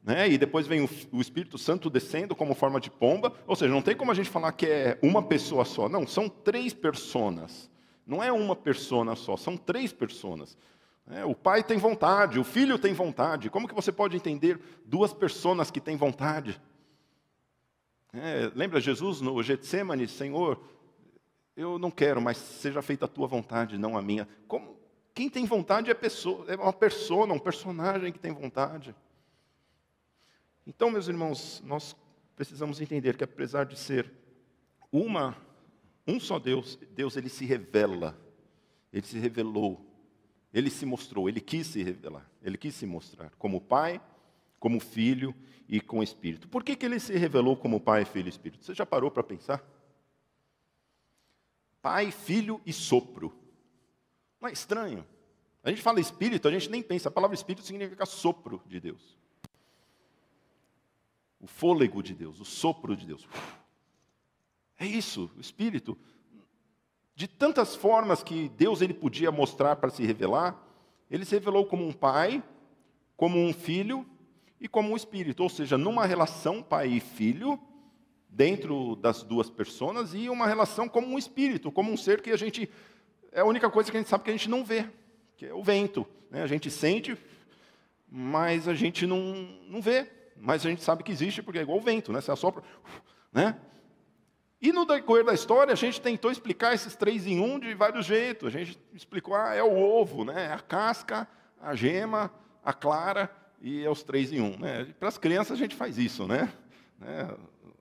né? E depois vem o Espírito Santo descendo como forma de pomba, ou seja, não tem como a gente falar que é uma pessoa só, não, são 3 personas, não é uma persona só, são 3 personas. O Pai tem vontade, o Filho tem vontade, como que você pode entender 2 personas que têm vontade? Lembra Jesus no Getsêmani? Senhor, eu não quero, mas seja feita a tua vontade, não a minha. Quem tem vontade é uma persona, um personagem que tem vontade. Então, meus irmãos, nós precisamos entender que apesar de ser um só Deus, Deus ele se revela, ele se revelou, ele se mostrou, ele quis se revelar, ele quis se mostrar como Pai, como Filho e com Espírito. Por que ele se revelou como Pai, Filho e Espírito? Você já parou para pensar? Pai, Filho e sopro. Não é estranho? A gente fala Espírito, a gente nem pensa. A palavra Espírito significa sopro de Deus. O fôlego de Deus, o sopro de Deus. É isso, o Espírito. De tantas formas que Deus ele podia mostrar para se revelar, ele se revelou como um Pai, como um Filho e como um Espírito, ou seja, numa relação pai e filho, dentro das 2 personas, e uma relação como um Espírito, como um ser que é a única coisa que a gente sabe que a gente não vê, que é o vento. A gente sente, mas a gente não vê, mas a gente sabe que existe, porque é igual o vento, você assopra, né? E no decorrer da história, a gente tentou explicar esses 3 em 1 de vários jeitos. A gente explicou, é o ovo, né? A casca, a gema, a clara, e é os 3 em 1. Para as crianças a gente faz isso, né?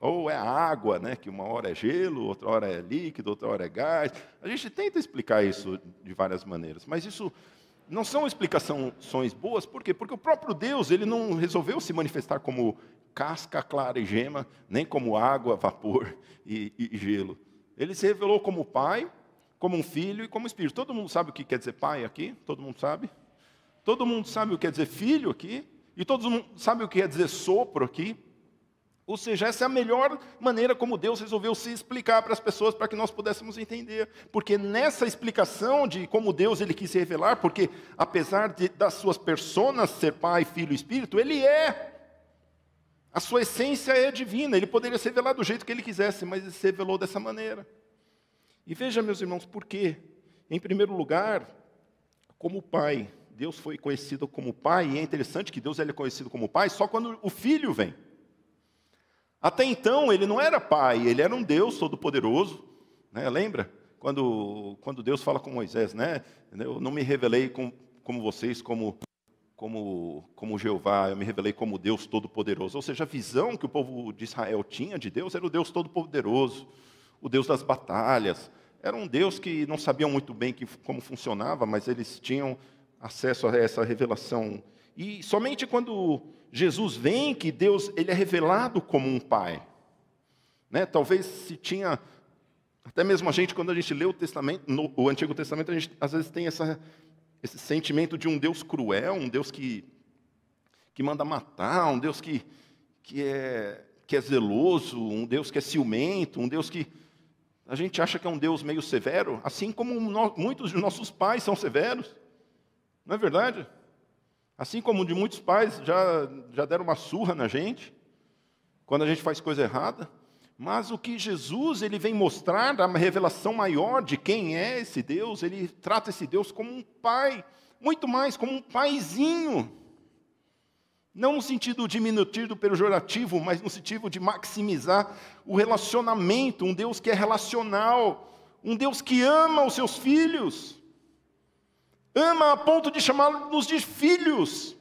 Ou é a água, né? Que uma hora é gelo, outra hora é líquido, outra hora é gás. A gente tenta explicar isso de várias maneiras, mas isso não são explicações boas. Por quê? Porque o próprio Deus ele não resolveu se manifestar como casca, clara e gema, nem como água, vapor e gelo. Ele se revelou como Pai, como um Filho e como Espírito. Todo mundo sabe o que quer dizer Pai aqui? Todo mundo sabe? Todo mundo sabe o que quer dizer filho aqui, e todo mundo sabe o que quer dizer sopro aqui. Ou seja, essa é a melhor maneira como Deus resolveu se explicar para as pessoas, para que nós pudéssemos entender. Porque nessa explicação de como Deus ele quis se revelar, porque apesar das suas personas ser Pai, Filho e Espírito, ele a sua essência é divina, ele poderia se revelar do jeito que ele quisesse, mas ele se revelou dessa maneira. E veja, meus irmãos, por quê? Em primeiro lugar, como Pai, Deus foi conhecido como Pai, e é interessante que Deus ele é conhecido como Pai só quando o Filho vem. Até então, ele não era Pai, ele era um Deus todo-poderoso. Lembra? Quando Deus fala com Moisés, eu não me revelei como vocês, como Jeová, eu me revelei como Deus todo-poderoso. Ou seja, a visão que o povo de Israel tinha de Deus era o Deus todo-poderoso, o Deus das batalhas. Era um Deus que não sabiam muito bem como funcionava, mas eles tinham acesso a essa revelação. E somente quando Jesus vem que Deus ele é revelado como um Pai. Talvez se tinha, até mesmo a gente, quando a gente lê o Antigo Testamento, a gente às vezes tem esse sentimento de um Deus cruel, um Deus que manda matar, um Deus que é zeloso, um Deus que é ciumento, um Deus que a gente acha que é um Deus meio severo, assim como muitos de nossos pais são severos. Não é verdade? Assim como de muitos pais já deram uma surra na gente, quando a gente faz coisa errada. Mas o que Jesus ele vem mostrar, a revelação maior de quem é esse Deus, ele trata esse Deus como um pai, muito mais como um paizinho. Não no sentido diminutivo, pejorativo, mas no sentido de maximizar o relacionamento, um Deus que é relacional, um Deus que ama os seus filhos. Ama a ponto de chamá-los de filhos.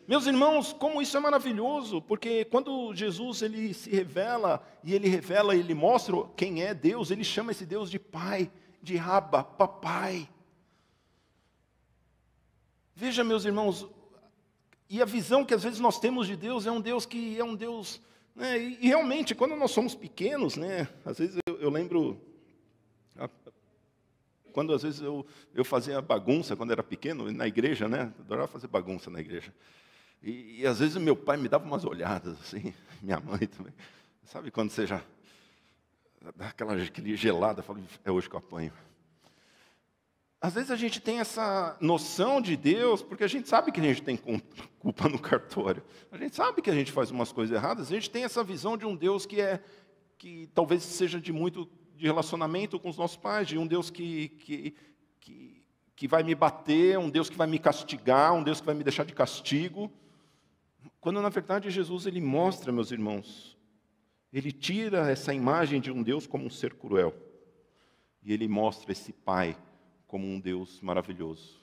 Meus irmãos, como isso é maravilhoso, porque quando Jesus ele se revela, e ele mostra quem é Deus, ele chama esse Deus de Pai, de Abba, Papai. Veja, meus irmãos, e a visão que às vezes nós temos de Deus é um Deus que é um Deus... E realmente, quando nós somos pequenos, às vezes eu lembro... Quando às vezes eu fazia bagunça, quando era pequeno, na igreja, né? Adorava fazer bagunça na igreja. E às vezes meu pai me dava umas olhadas, assim, minha mãe também. Sabe quando você já dá aquele gelada, fala, é hoje que eu apanho. Às vezes a gente tem essa noção de Deus, porque a gente sabe que a gente tem culpa no cartório. A gente sabe que a gente faz umas coisas erradas, a gente tem essa visão de um Deus que talvez seja de relacionamento com os nossos pais, de um Deus que vai me bater, um Deus que vai me castigar, um Deus que vai me deixar de castigo. Quando, na verdade, Jesus, ele mostra, meus irmãos, ele tira essa imagem de um Deus como um ser cruel. E ele mostra esse Pai como um Deus maravilhoso.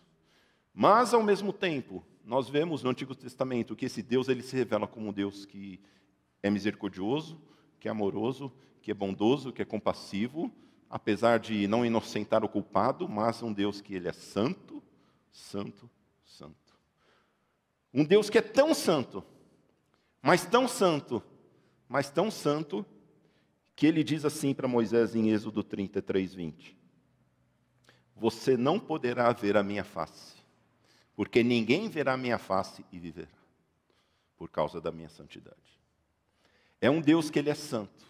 Mas, ao mesmo tempo, nós vemos no Antigo Testamento que esse Deus, ele se revela como um Deus que é misericordioso, que é amoroso, que é bondoso, que é compassivo, apesar de não inocentar o culpado, mas um Deus que ele é santo, santo, santo. Um Deus que é tão santo, mas tão santo, mas tão santo, que ele diz assim para Moisés em Êxodo 33, 20. Você não poderá ver a minha face, porque ninguém verá a minha face e viverá, por causa da minha santidade. É um Deus que ele é santo,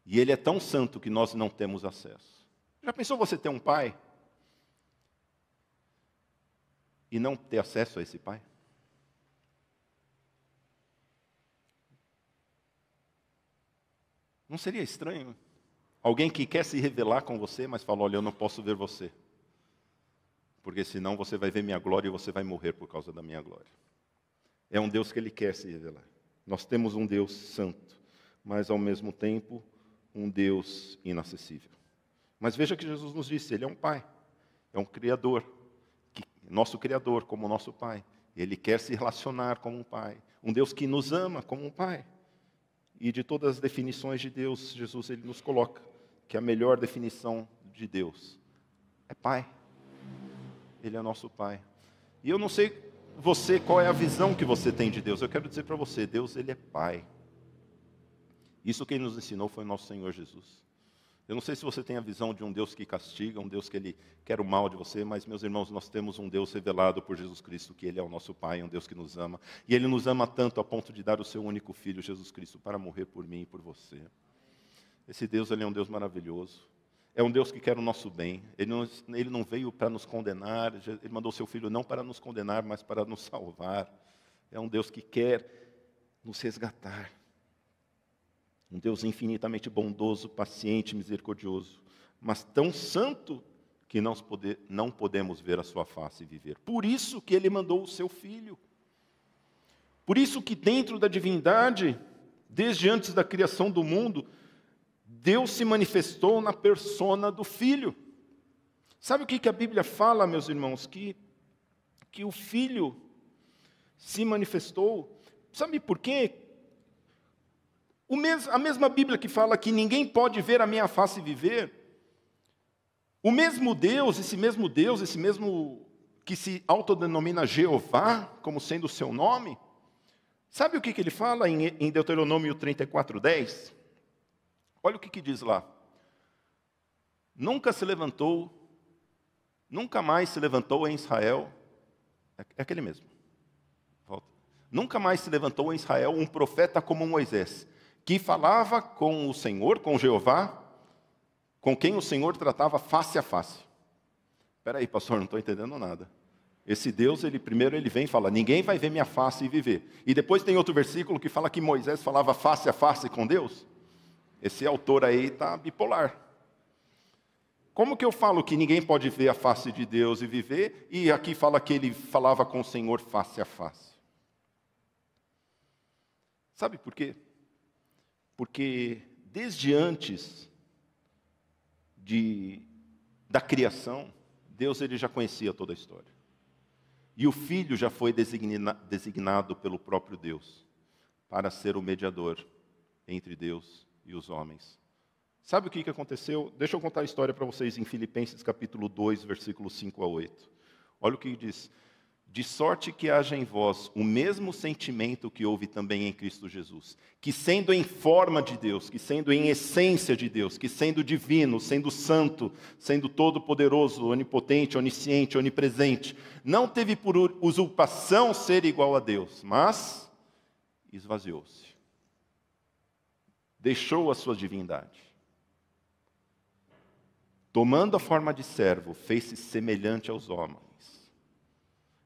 e ele é tão santo que nós não temos acesso. Já pensou você ter um pai e não ter acesso a esse pai? Não seria estranho? Alguém que quer se revelar com você, mas fala, olha, eu não posso ver você. Porque senão você vai ver minha glória e você vai morrer por causa da minha glória. É um Deus que ele quer se revelar. Nós temos um Deus santo, mas ao mesmo tempo um Deus inacessível. Mas veja que Jesus nos disse, ele é um pai, é um criador, nosso criador como nosso pai. Ele quer se relacionar como um pai, um Deus que nos ama como um pai. E de todas as definições de Deus, Jesus ele nos coloca que a melhor definição de Deus é pai. Ele é nosso pai. E eu não sei você qual é a visão que você tem de Deus. Eu quero dizer para você, Deus ele é pai. Isso quem nos ensinou foi o nosso Senhor Jesus. Eu não sei se você tem a visão de um Deus que castiga, um Deus que ele quer o mal de você, mas, meus irmãos, nós temos um Deus revelado por Jesus Cristo, que ele é o nosso Pai, um Deus que nos ama. E ele nos ama tanto a ponto de dar o seu único Filho, Jesus Cristo, para morrer por mim e por você. Esse Deus, ele é um Deus maravilhoso. É um Deus que quer o nosso bem. Ele não veio para nos condenar, ele mandou o seu Filho não para nos condenar, mas para nos salvar. É um Deus que quer nos resgatar. Um Deus infinitamente bondoso, paciente, misericordioso, mas tão santo que não podemos ver a sua face e viver. Por isso que ele mandou o seu Filho. Por isso que dentro da divindade, desde antes da criação do mundo, Deus se manifestou na persona do Filho. Sabe o que a Bíblia fala, meus irmãos? Que o Filho se manifestou. Sabe por quê? A mesma Bíblia que fala que ninguém pode ver a minha face e viver, o mesmo Deus, esse mesmo que se autodenomina Jeová, como sendo o seu nome, sabe o que ele fala em Deuteronômio 34:10? Olha o que diz lá. Nunca mais se levantou em Israel, é aquele mesmo, volta. Nunca mais se levantou em Israel um profeta como Moisés, que falava com o Senhor, com Jeová, com quem o Senhor tratava face a face. Espera aí, pastor, não estou entendendo nada. Esse Deus, primeiro ele vem e fala, ninguém vai ver minha face e viver. E depois tem outro versículo que fala que Moisés falava face a face com Deus. Esse autor aí está bipolar. Como que eu falo que ninguém pode ver a face de Deus e viver, e aqui fala que ele falava com o Senhor face a face? Sabe por quê? Porque desde antes da criação, Deus ele já conhecia toda a história. E o Filho já foi designado pelo próprio Deus para ser o mediador entre Deus e os homens. Sabe o que aconteceu? Deixa eu contar a história para vocês em Filipenses capítulo 2, versículos 5 a 8. Olha o que diz. De sorte que haja em vós o mesmo sentimento que houve também em Cristo Jesus, que sendo em forma de Deus, que sendo em essência de Deus, que sendo divino, sendo santo, sendo todo-poderoso, onipotente, onisciente, onipresente, não teve por usurpação ser igual a Deus, mas esvaziou-se. Deixou a sua divindade. Tomando a forma de servo, fez-se semelhante aos homens.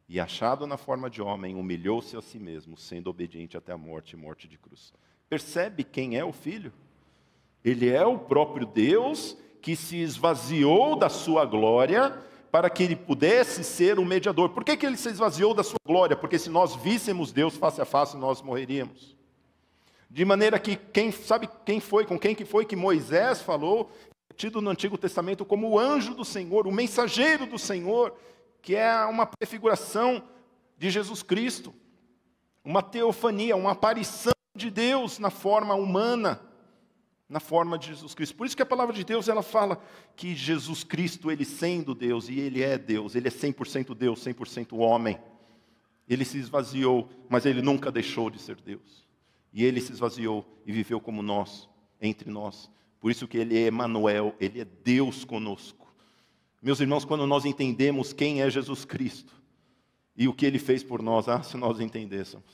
E achado na forma de homem, humilhou-se a si mesmo, sendo obediente até a morte e morte de cruz. Percebe quem é o Filho? Ele é o próprio Deus que se esvaziou da sua glória para que ele pudesse ser o mediador. Por que ele se esvaziou da sua glória? Porque se nós víssemos Deus face a face, nós morreríamos. De maneira que, com quem que foi que Moisés falou, tido no Antigo Testamento como o anjo do Senhor, o mensageiro do Senhor, que é uma prefiguração de Jesus Cristo, uma teofania, uma aparição de Deus na forma humana, na forma de Jesus Cristo. Por isso que a palavra de Deus, ela fala que Jesus Cristo, ele sendo Deus, e ele é Deus, ele é 100% Deus, 100% homem. Ele se esvaziou, mas ele nunca deixou de ser Deus. E ele se esvaziou e viveu como nós, entre nós. Por isso que ele é Emanuel, ele é Deus conosco. Meus irmãos, quando nós entendemos quem é Jesus Cristo e o que ele fez por nós, se nós entendêssemos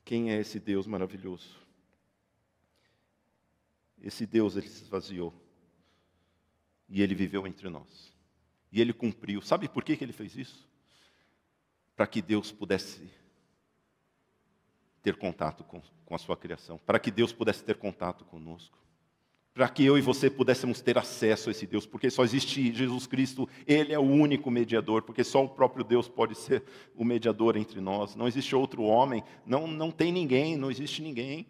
quem é esse Deus maravilhoso. Esse Deus, ele se esvaziou e ele viveu entre nós. E ele cumpriu. Sabe por que ele fez isso? Para que Deus pudesse ter contato com a sua criação, para que Deus pudesse ter contato conosco. Para que eu e você pudéssemos ter acesso a esse Deus, porque só existe Jesus Cristo, ele é o único mediador, porque só o próprio Deus pode ser o mediador entre nós, não existe outro homem, não tem ninguém, não existe ninguém.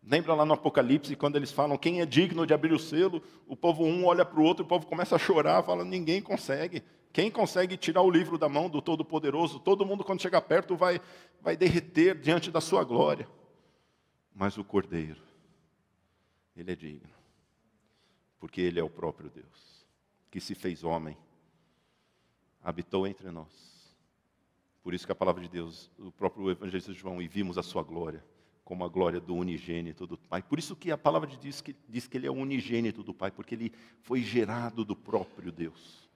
Lembra lá no Apocalipse, quando eles falam, quem é digno de abrir o selo, o povo um olha para o outro, o povo começa a chorar, fala, ninguém consegue. Quem consegue tirar o livro da mão do Todo-Poderoso? Todo mundo, quando chegar perto, vai derreter diante da sua glória. Mas o Cordeiro, ele é digno, porque ele é o próprio Deus, que se fez homem, habitou entre nós. Por isso que a palavra de Deus, o próprio evangelista João, e vimos a sua glória, como a glória do unigênito do Pai. Por isso que a palavra de Deus diz que ele é o unigênito do Pai, porque ele foi gerado do próprio Deus.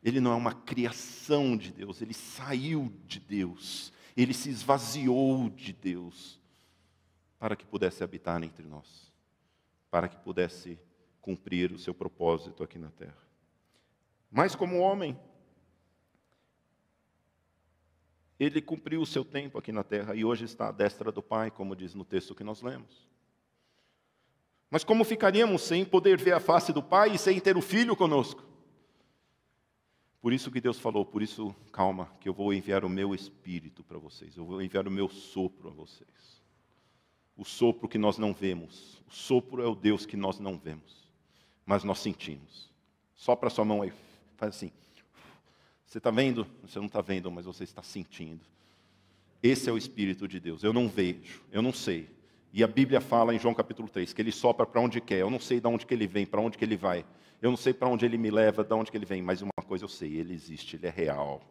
Ele não é uma criação de Deus, ele saiu de Deus, ele se esvaziou de Deus, para que pudesse habitar entre nós, para que pudesse cumprir o seu propósito aqui na terra. Mas como homem, ele cumpriu o seu tempo aqui na terra e hoje está à destra do Pai, como diz no texto que nós lemos. Mas como ficaríamos sem poder ver a face do Pai e sem ter o Filho conosco? Por isso que Deus falou, por isso, calma, que eu vou enviar o meu Espírito para vocês, eu vou enviar o meu sopro a vocês. O sopro que nós não vemos, o sopro é o Deus que nós não vemos, mas nós sentimos. Sopra a sua mão aí, faz assim. Você está vendo? Você não está vendo, mas você está sentindo. Esse é o Espírito de Deus. Eu não vejo, eu não sei. E a Bíblia fala em João capítulo 3, que ele sopra para onde quer. Eu não sei de onde que ele vem, para onde que ele vai. Eu não sei para onde ele me leva, de onde que ele vem. Mas uma coisa eu sei, ele existe, ele é real.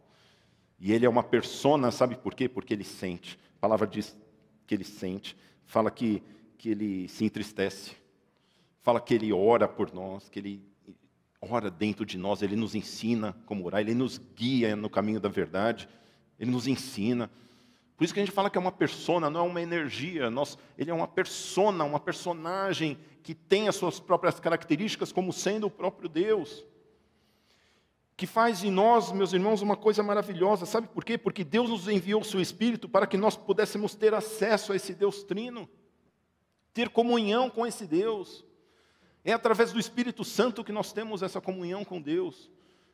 E ele é uma persona, sabe por quê? Porque ele sente. A palavra diz que ele sente. Fala que ele se entristece. Fala que ele ora por nós, que ele ora dentro de nós. Ele nos ensina como orar, ele nos guia no caminho da verdade. Ele nos ensina. Por isso que a gente fala que é uma persona, não é uma energia. Ele é uma persona, uma personagem que tem as suas próprias características como sendo o próprio Deus. Que faz em nós, meus irmãos, uma coisa maravilhosa. Sabe por quê? Porque Deus nos enviou o seu Espírito para que nós pudéssemos ter acesso a esse Deus trino. Ter comunhão com esse Deus. É através do Espírito Santo que nós temos essa comunhão com Deus.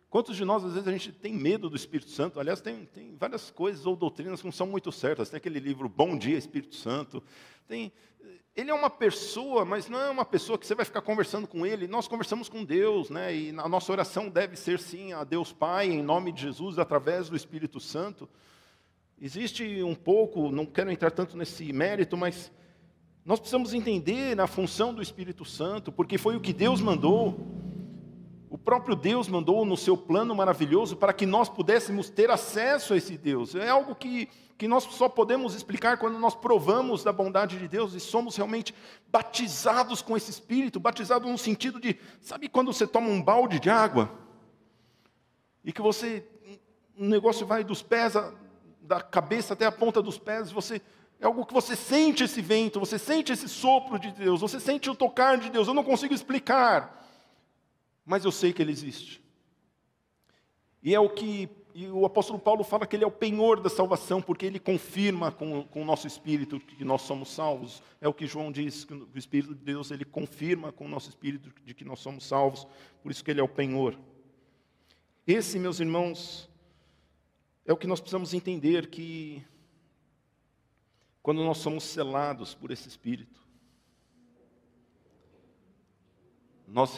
Quantos de nós, às vezes, a gente tem medo do Espírito Santo? Aliás, tem várias coisas ou doutrinas que não são muito certas. Tem aquele livro, Bom Dia, Espírito Santo. Ele é uma pessoa, mas não é uma pessoa que você vai ficar conversando com ele. Nós conversamos com Deus, né? E a nossa oração deve ser, sim, a Deus Pai, em nome de Jesus, através do Espírito Santo. Existe um pouco, não quero entrar tanto nesse mérito, mas nós precisamos entender a função do Espírito Santo, porque foi o que Deus mandou. O próprio Deus mandou no seu plano maravilhoso para que nós pudéssemos ter acesso a esse Deus. É algo que nós só podemos explicar quando nós provamos da bondade de Deus e somos realmente batizados com esse Espírito, batizados no sentido de, sabe quando você toma um balde de água e que o negócio vai dos pés, da cabeça até a ponta dos pés, é algo que você sente esse vento, você sente esse sopro de Deus, você sente o tocar de Deus, eu não consigo explicar, mas eu sei que Ele existe. E o apóstolo Paulo fala que Ele é o penhor da salvação, porque Ele confirma com o nosso espírito que nós somos salvos. É o que João diz, que o Espírito de Deus, Ele confirma com o nosso espírito de que nós somos salvos, por isso que Ele é o penhor. Esse, meus irmãos, é o que nós precisamos entender, que quando nós somos selados por esse Espírito, nós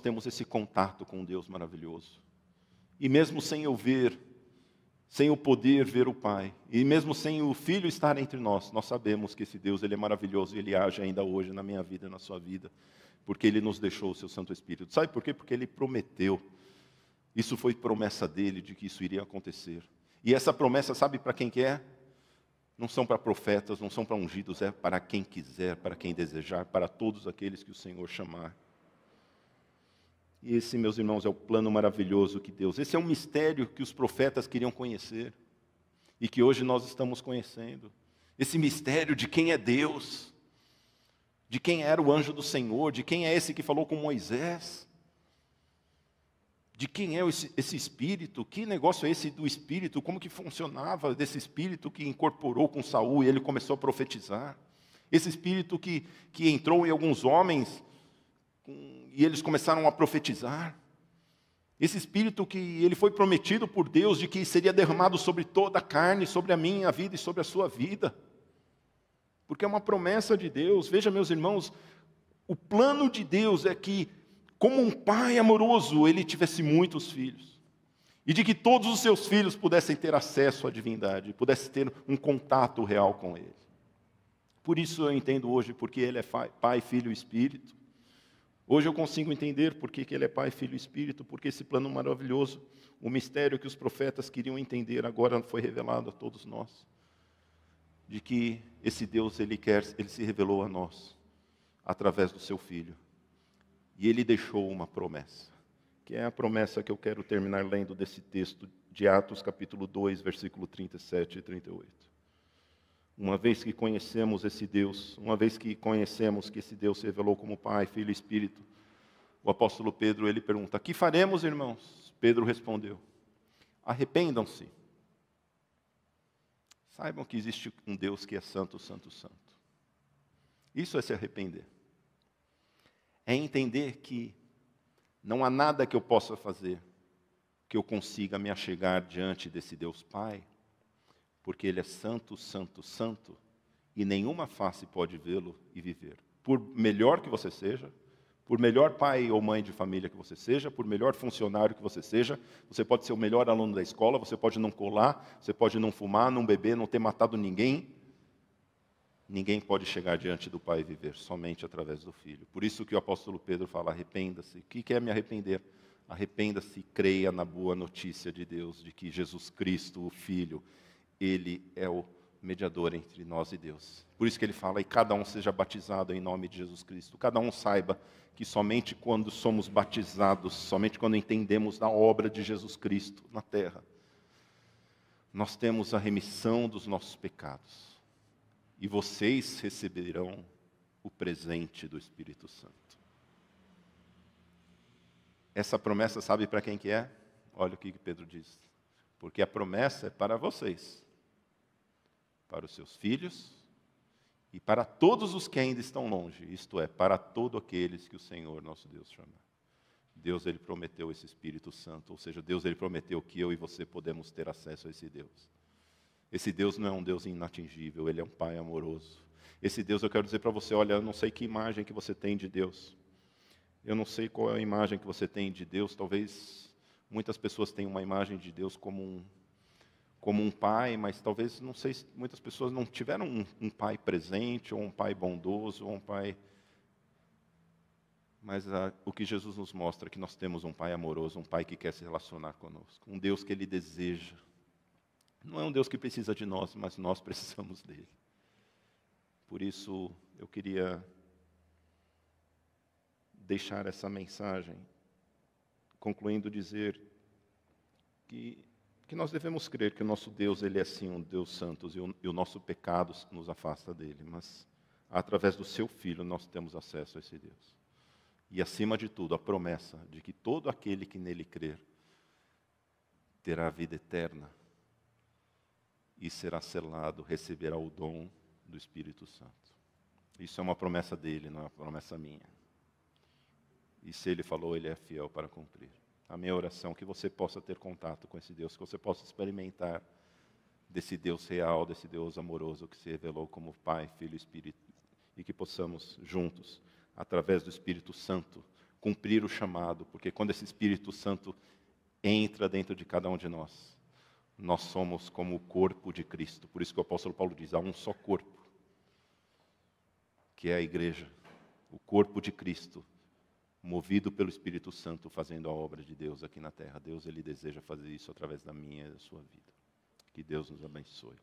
temos esse contato com Deus maravilhoso. E mesmo sem eu ver, sem eu poder ver o Pai, e mesmo sem o Filho estar entre nós sabemos que esse Deus, Ele é maravilhoso e Ele age ainda hoje na minha vida e na sua vida, porque Ele nos deixou o seu Santo Espírito. Sabe por quê? Porque Ele prometeu. Isso foi promessa dEle, de que isso iria acontecer. E essa promessa, sabe para quem que é? Não são para profetas, não são para ungidos, é para quem quiser, para quem desejar, para todos aqueles que o Senhor chamar. E esse, meus irmãos, é o plano maravilhoso que Deus... Esse é um mistério que os profetas queriam conhecer e que hoje nós estamos conhecendo. Esse mistério de quem é Deus, de quem era o anjo do Senhor, de quem é esse que falou com Moisés, de quem é esse Espírito, que negócio é esse do Espírito, como que funcionava desse Espírito que incorporou com Saul e ele começou a profetizar. Esse Espírito que entrou em alguns homens e eles começaram a profetizar. Esse Espírito que ele foi prometido por Deus de que seria derramado sobre toda a carne, sobre a minha vida e sobre a sua vida. Porque é uma promessa de Deus. Veja, meus irmãos, o plano de Deus é que, como um pai amoroso, ele tivesse muitos filhos. E de que todos os seus filhos pudessem ter acesso à divindade, pudessem ter um contato real com ele. Por isso eu entendo hoje porque ele é Pai, Filho e Espírito. Hoje eu consigo entender por que ele é Pai, Filho e Espírito, porque esse plano maravilhoso, o mistério que os profetas queriam entender, agora foi revelado a todos nós. De que esse Deus, ele se revelou a nós, através do seu Filho. E ele deixou uma promessa, que é a promessa que eu quero terminar lendo desse texto de Atos, capítulo 2, versículo 37 e 38. Uma vez que conhecemos esse Deus, uma vez que conhecemos que esse Deus se revelou como Pai, Filho e Espírito, o apóstolo Pedro, ele pergunta: que faremos, irmãos? Pedro respondeu: arrependam-se. Saibam que existe um Deus que é santo, santo, santo. Isso é se arrepender. É entender que não há nada que eu possa fazer que eu consiga me achegar diante desse Deus Pai, porque Ele é santo, santo, santo, e nenhuma face pode vê-lo e viver. Por melhor que você seja, por melhor pai ou mãe de família que você seja, por melhor funcionário que você seja, você pode ser o melhor aluno da escola, você pode não colar, você pode não fumar, não beber, não ter matado ninguém. Ninguém pode chegar diante do Pai e viver, somente através do Filho. Por isso que o apóstolo Pedro fala: arrependa-se. O que é me arrepender? Arrependa-se e creia na boa notícia de Deus, de que Jesus Cristo, o Filho, Ele é o mediador entre nós e Deus. Por isso que ele fala: e cada um seja batizado em nome de Jesus Cristo. Cada um saiba que somente quando somos batizados, somente quando entendemos da obra de Jesus Cristo na terra, nós temos a remissão dos nossos pecados. E vocês receberão o presente do Espírito Santo. Essa promessa, sabe para quem que é? Olha o que Pedro diz. Porque a promessa é para vocês, para os seus filhos e para todos os que ainda estão longe, isto é, para todos aqueles que o Senhor nosso Deus chamar. Deus, Ele prometeu esse Espírito Santo, ou seja, Deus, Ele prometeu que eu e você podemos ter acesso a esse Deus. Esse Deus não é um Deus inatingível, Ele é um Pai amoroso. Esse Deus, eu quero dizer para você, olha, eu não sei que imagem que você tem de Deus. Eu não sei qual é a imagem que você tem de Deus, talvez muitas pessoas tenham uma imagem de Deus como um pai, mas talvez, não sei, muitas pessoas não tiveram um pai presente, ou um pai bondoso, ou um pai Mas o que Jesus nos mostra é que nós temos um Pai amoroso, um Pai que quer se relacionar conosco, um Deus que Ele deseja. Não é um Deus que precisa de nós, mas nós precisamos dele. Por isso, eu queria deixar essa mensagem, concluindo dizer que nós devemos crer que o nosso Deus, Ele é sim um Deus santo, e o nosso pecado nos afasta dele, mas através do seu Filho nós temos acesso a esse Deus. E acima de tudo, a promessa de que todo aquele que nele crer terá a vida eterna e será selado, receberá o dom do Espírito Santo. Isso é uma promessa dele, não é uma promessa minha. E se ele falou, ele é fiel para cumprir. A minha oração é que você possa ter contato com esse Deus, que você possa experimentar desse Deus real, desse Deus amoroso que se revelou como Pai, Filho e Espírito, e que possamos juntos, através do Espírito Santo, cumprir o chamado, porque quando esse Espírito Santo entra dentro de cada um de nós, nós somos como o corpo de Cristo. Por isso que o apóstolo Paulo diz, há um só corpo, que é a igreja, o corpo de Cristo, movido pelo Espírito Santo, fazendo a obra de Deus aqui na terra. Deus, Ele deseja fazer isso através da minha e da sua vida. Que Deus nos abençoe.